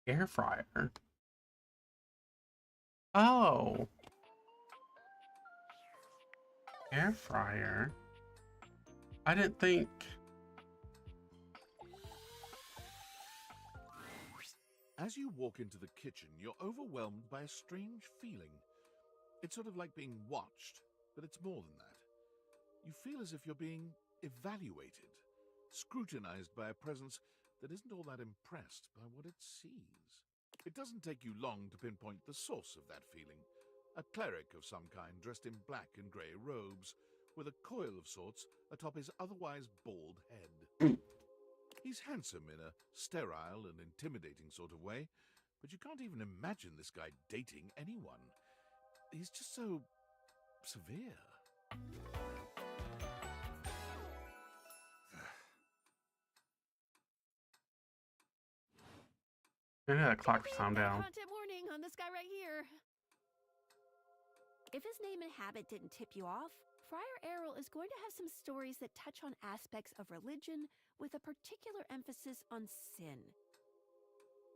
Air fryer. Oh. Air fryer. I didn't think. As you walk into the kitchen, you're overwhelmed by a strange feeling. It's sort of like being watched, but it's more than that. You feel as if you're being evaluated, scrutinized by a presence that isn't all that impressed by what it sees. It doesn't take you long to pinpoint the source of that feeling. A cleric of some kind dressed in black and grey robes, with a coil of sorts atop his otherwise bald head. He's handsome in a sterile and intimidating sort of way, but you can't even imagine this guy dating anyone. He's just so severe. Maybe that clock sound down. Content warning on this guy right here. If his name and habit didn't tip you off, Friar Errol is going to have some stories that touch on aspects of religion with a particular emphasis on sin.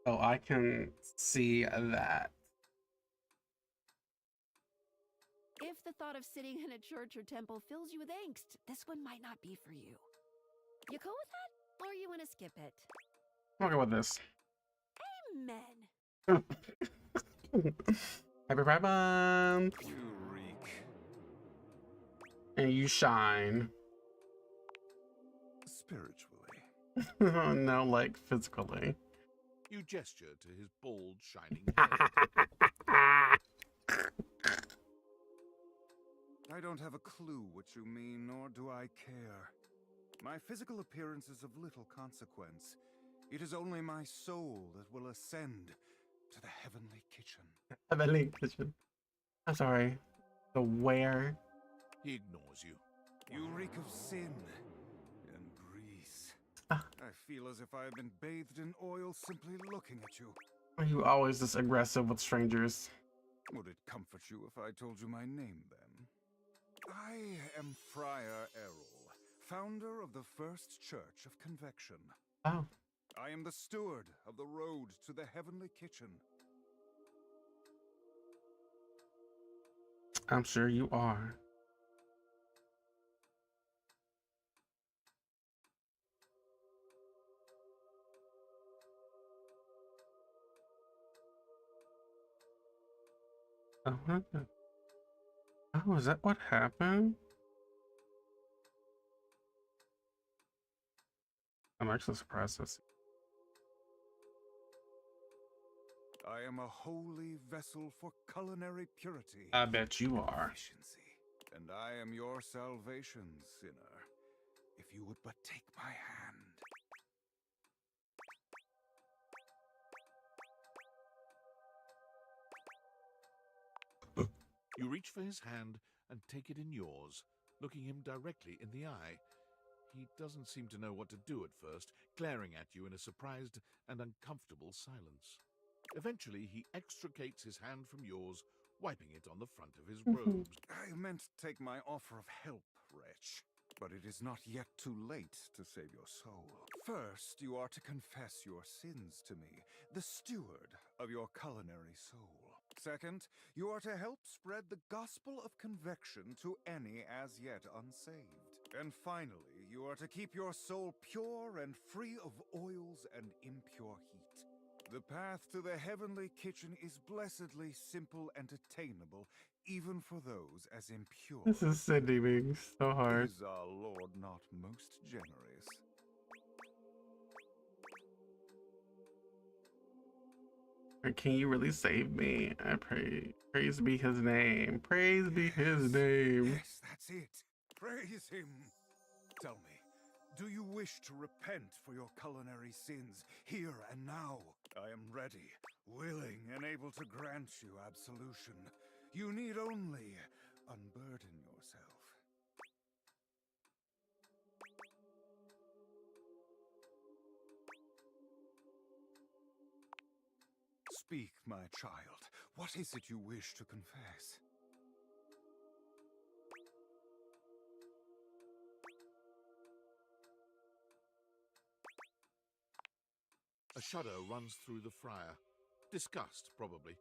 Oh, I can see that. If the thought of sitting in a church or temple fills you with angst, this one might not be for you. You cool with that? Or you want to skip it? I'm gonna go with this. Amen. Happy Pride Month! You reek. And you shine. Spiritually. No, like physically. You gesture to his bald, shining head. I don't have a clue what you mean, nor do I care. My physical appearance is of little consequence. It is only my soul that will ascend to the heavenly kitchen. Heavenly kitchen. I'm sorry. The where? He ignores you. You reek of sin and grease. Ah. I feel as if I have been bathed in oil simply looking at you. Are you always this aggressive with strangers? Would it comfort you if I told you my name, then? I am Friar Errol, founder of the First Church of Convection. Oh. I am the steward of the road to the heavenly kitchen. I'm sure you are. Oh, what the? Oh, is that what happened? I'm actually surprised to see. I am a holy vessel for culinary purity. I bet you are. Efficiency. And I am your salvation, sinner. If you would but take my hand. You reach for his hand and take it in yours, looking him directly in the eye. He doesn't seem to know what to do at first, glaring at you in a surprised and uncomfortable silence. Eventually, he extricates his hand from yours, wiping it on the front of his robes. I meant to take my offer of help, wretch. But it is not yet too late to save your soul. First, you are to confess your sins to me, the steward of your culinary soul. Second, you are to help spread the gospel of convection to any as yet unsaved. And finally, you are to keep your soul pure and free of oils and impure heat. The path to the heavenly kitchen is blessedly simple and attainable, even for those as impure. This is Cindy being so hard. Is our Lord not most generous? Or can you really save me? I pray. Praise be his name. Praise be his name. Yes, that's it. Praise him. Tell me, do you wish to repent for your culinary sins here and now? I am ready, willing, and able to grant you absolution. You need only unburden yourself. Speak, my child. What is it you wish to confess? A shudder runs through the friar. Disgust, probably.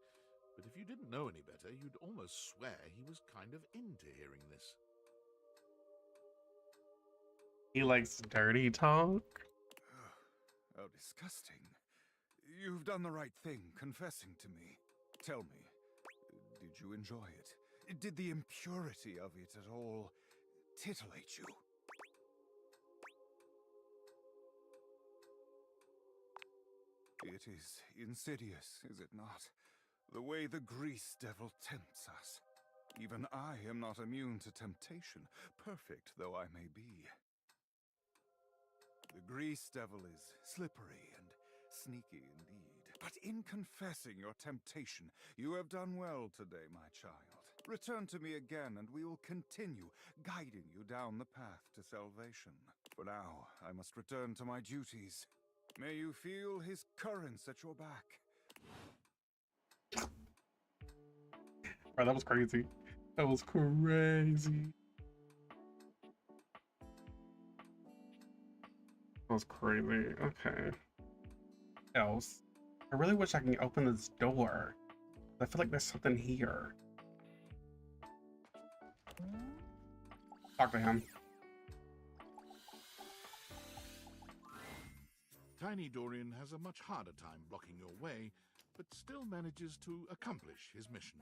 But if you didn't know any better, you'd almost swear he was kind of into hearing this. He likes dirty talk. Oh, disgusting. You've done the right thing, confessing to me. Tell me, did you enjoy it? Did the impurity of it at all titillate you? It is insidious, is it not? The way the grease devil tempts us. Even I am not immune to temptation, perfect though I may be. The grease devil is slippery and sneaky indeed. But in confessing your temptation, you have done well today, my child. Return to me again, and we will continue guiding you down the path to salvation. For now, I must return to my duties. May you feel his currents at your back. Bro, that was crazy. That was crazy. was crazy. Okay. Else. I really wish I can open this door. I feel like there's something here. Talk to him. Tiny Dorian has a much harder time blocking your way, but still manages to accomplish his mission.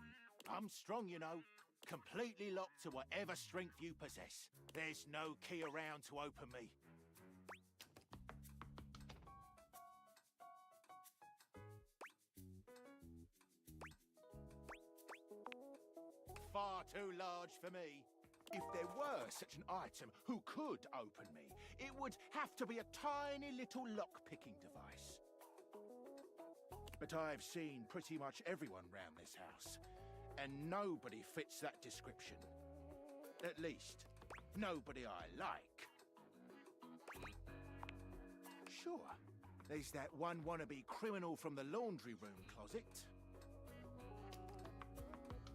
I'm strong, you know. Completely locked to whatever strength you possess. There's no key around to open me. Far too large for me. If there were such an item who could open me, it would have to be a tiny little lock-picking device. But I've seen pretty much everyone round this house, and nobody fits that description. At least, nobody I like. Sure, there's that one wannabe criminal from the laundry room closet.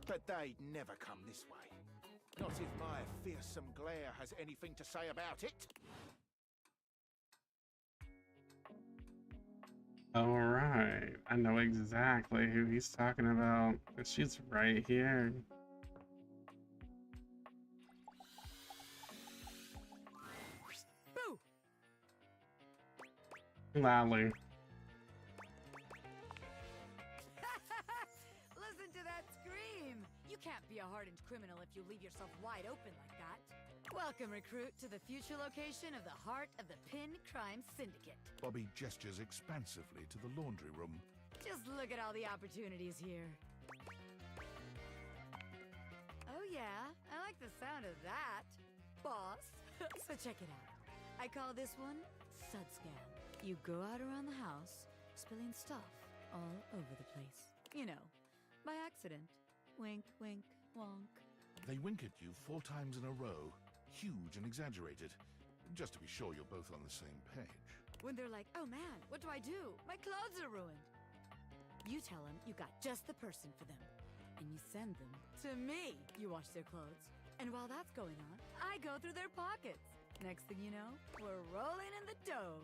But they'd never come this way. Not if my fearsome glare has anything to say about it. Alright, I know exactly who he's talking about. She's right here. Boo! Loudly. Listen to that scream! You can't be a hardened criminal if you leave yourself wide open like that. Welcome, recruit, to the future location of the heart of the Pin Crime Syndicate. Bobby gestures expansively to the laundry room. Just look at all the opportunities here. Oh yeah, I like the sound of that, boss. So check it out. I call this one Sud Scam. You go out around the house, spilling stuff all over the place. You know, by accident. Wink, wink, wonk. They wink at you 4 times in a row, huge and exaggerated, just to be sure you're both on the same page. When they're like, oh man, what do I do? My clothes are ruined. You tell them you got just the person for them. And you send them to me. You wash their clothes. And while that's going on, I go through their pockets. Next thing you know, we're rolling in the dough.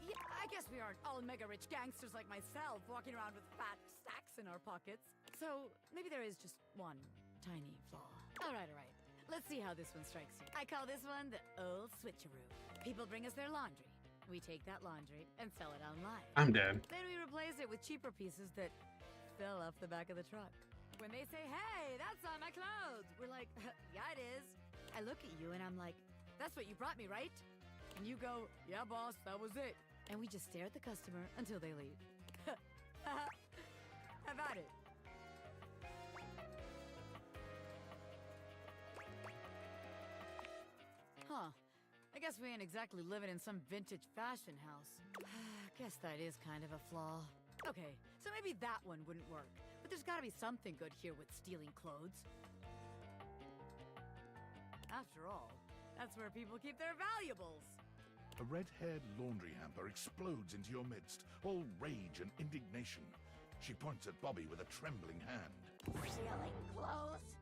Yeah, I guess we aren't all mega rich gangsters like myself walking around with fat stacks in our pockets. So maybe there is just one tiny flaw. All right. Let's see how this one strikes you. I call this one the old switcheroo. People bring us their laundry. We take that laundry and sell it online. I'm dead. Then we replace it with cheaper pieces that fell off the back of the truck. When they say, hey, that's on my clothes, we're like, yeah, it is. I look at you and I'm like, that's what you brought me, right? And you go, yeah, boss, that was it. And we just stare at the customer until they leave. How about it? Huh. I guess we ain't exactly living in some vintage fashion house. Guess that is kind of a flaw. Okay, so maybe that one wouldn't work. But there's gotta be something good here with stealing clothes. After all, that's where people keep their valuables. A red-haired laundry hamper explodes into your midst, all rage and indignation. She points at Bobby with a trembling hand. Stealing clothes?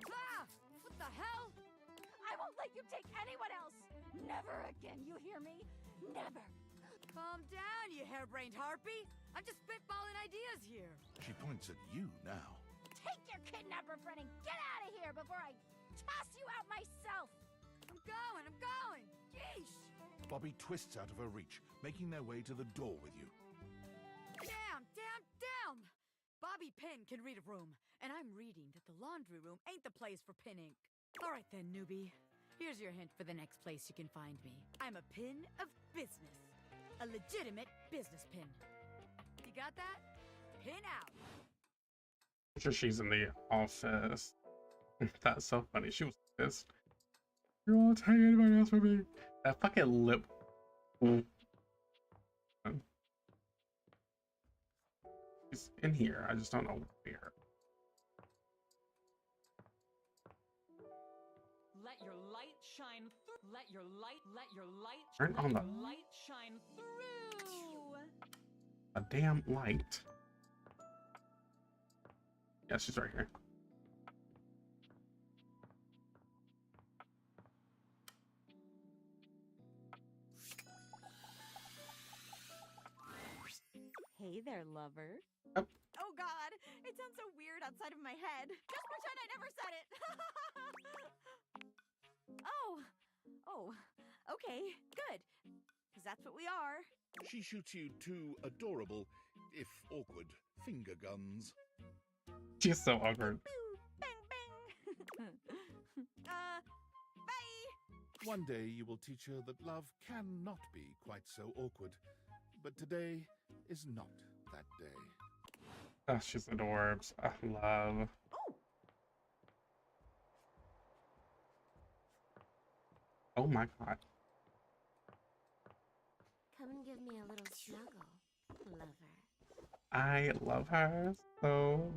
Ah! What the hell? I won't let you take anyone else! Never again, you hear me? Never! Calm down, you harebrained harpy! I'm just spitballing ideas here! She points at you now. Take your kidnapper friend and get out of here before I toss you out myself! I'm going! Yeesh! Bobby twists out of her reach, making their way to the door with you. Damn! Bobby Pin can read a room, and I'm reading that the laundry room ain't the place for pin ink. Alright then, newbie. Here's your hint for the next place you can find me. I'm a pin of business. A legitimate business pin. You got that? Pin out! I'm sure she's in the office. That's so funny. She was pissed. You won't take anybody else from me. That fucking lip. He's in here. I just don't know where. Let your light shine through. Let your light Turn on the light shine through. a damn light. Yeah, she's right here. Hey there, lover. Oh. Oh God, it sounds so weird outside of my head. Just pretend I never said it. Oh, okay, good. Because that's what we are. She shoots you two adorable, if awkward, finger guns. She's so awkward. Bang, bang. Bye. One day you will teach her that love cannot be quite so awkward. But today is not that day. Oh, she's adorbs. I love. Oh my god. Come and give me a little snuggle, lover. I love her so.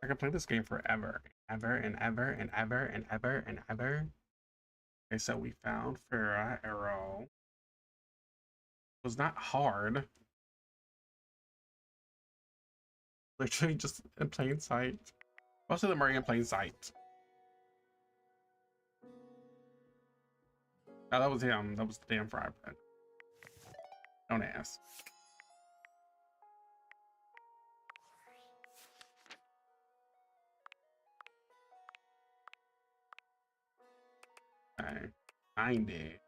I could play this game forever, ever and ever and ever and ever and ever. Okay, so we found Farah Arrow. It was not hard. Literally just in plain sight. Most of them are in plain sight. Oh, that was him. That was the damn fry bread. Don't ask. Okay. 90.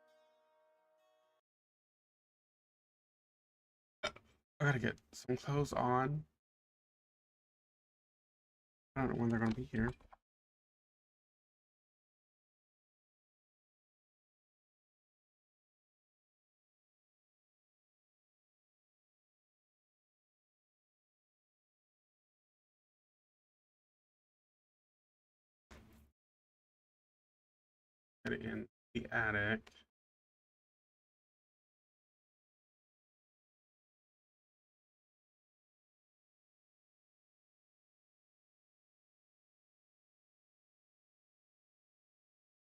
I gotta get some clothes on. I don't know when they're gonna be here. Get it in the attic.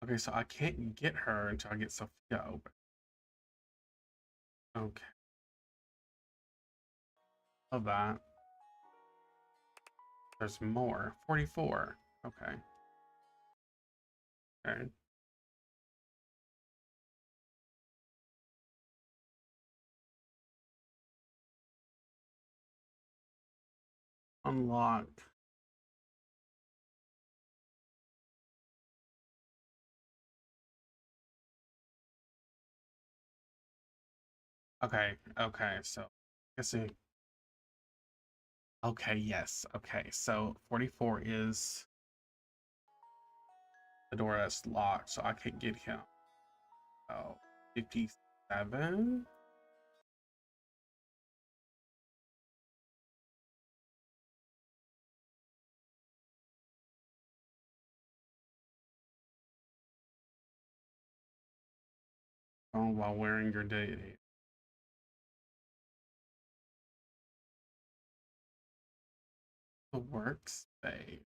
Okay, so I can't get her until I get Sophia open. Okay. Love that. There's more. 44. Okay. Okay. Unlock. Okay, okay, so guessing. Okay, yes. Okay, so 44 is the door that's locked, so I can't get him. Oh, 57? Oh, while wearing your deity. The workspace.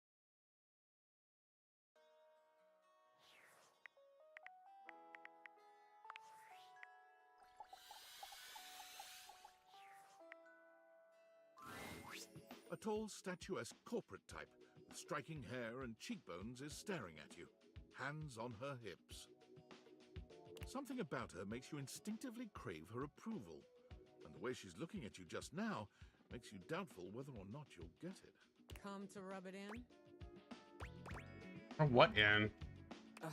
A tall, statuesque corporate type with striking hair and cheekbones is staring at you, hands on her hips. Something about her makes you instinctively crave her approval, and the way she's looking at you just now makes you doubtful whether or not you'll get it. Come to rub it in? Or what in? Ugh.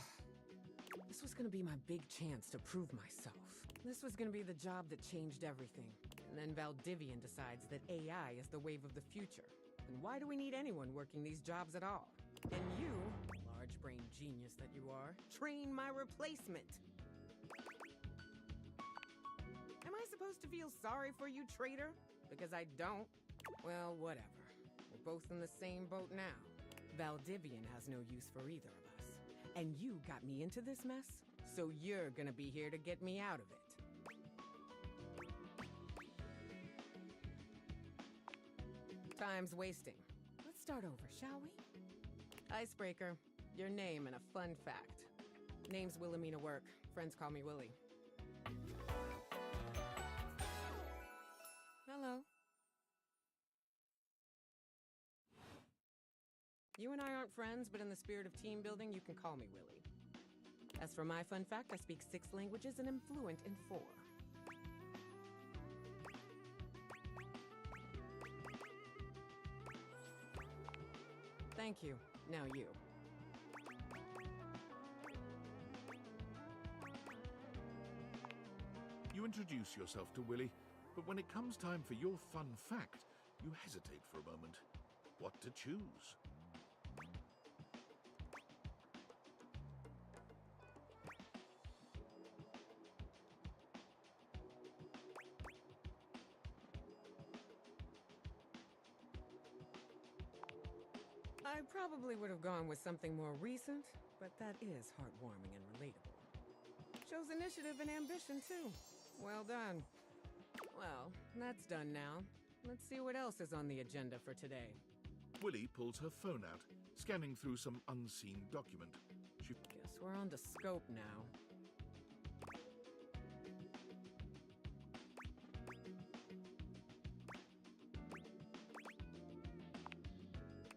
This was gonna be my big chance to prove myself. This was gonna be the job that changed everything. And then Valdivian decides that AI is the wave of the future. And why do we need anyone working these jobs at all? And you, large-brained genius that you are, train my replacement. Am I supposed to feel sorry for you, traitor? Because I don't? Well, whatever. We're both in the same boat now. Valdivian has no use for either of us. And you got me into this mess, so you're gonna be here to get me out of it. Time's wasting. Let's start over, shall we? Icebreaker, your name and a fun fact. Name's Wilhelmina Work. Friends call me Willie. Hello. You and I aren't friends, but in the spirit of team building, you can call me Willie. As for my fun fact, I speak 6 languages and am fluent in 4. Thank you. Now you. You introduce yourself to Willie, but when it comes time for your fun fact, you hesitate for a moment. What to choose? I probably would have gone with something more recent, but that is heartwarming and relatable. Shows initiative and ambition, too. Well done. Well, that's done now. Let's see what else is on the agenda for today. Willie pulls her phone out, scanning through some unseen document. Guess we're on to scope now.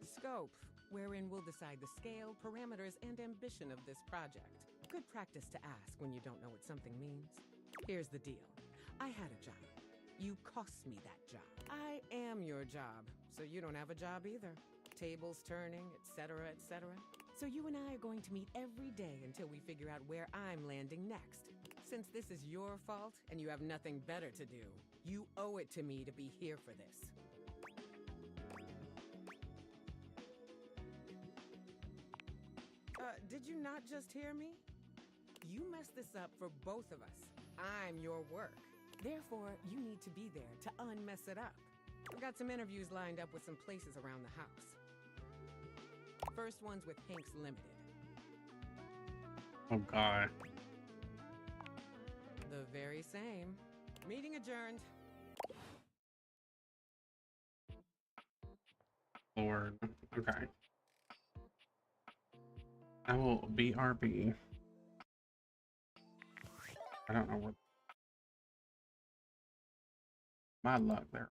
Scope, wherein we'll decide the scale, parameters, and ambition of this project. Good practice to ask when you don't know what something means. Here's the deal. I had a job. You cost me that job. I am your job, so you don't have a job either. Tables turning, etc., etc. So you and I are going to meet every day until we figure out where I'm landing next. Since this is your fault and you have nothing better to do, you owe it to me to be here for this. Did you not just hear me? You messed this up for both of us. I'm your work. Therefore, you need to be there to unmess it up. I've got some interviews lined up with some places around the house. First one's with Hanks Limited. Oh, God. The very same. Meeting adjourned. Lord. Okay. I will BRB. I don't know what. My luck there.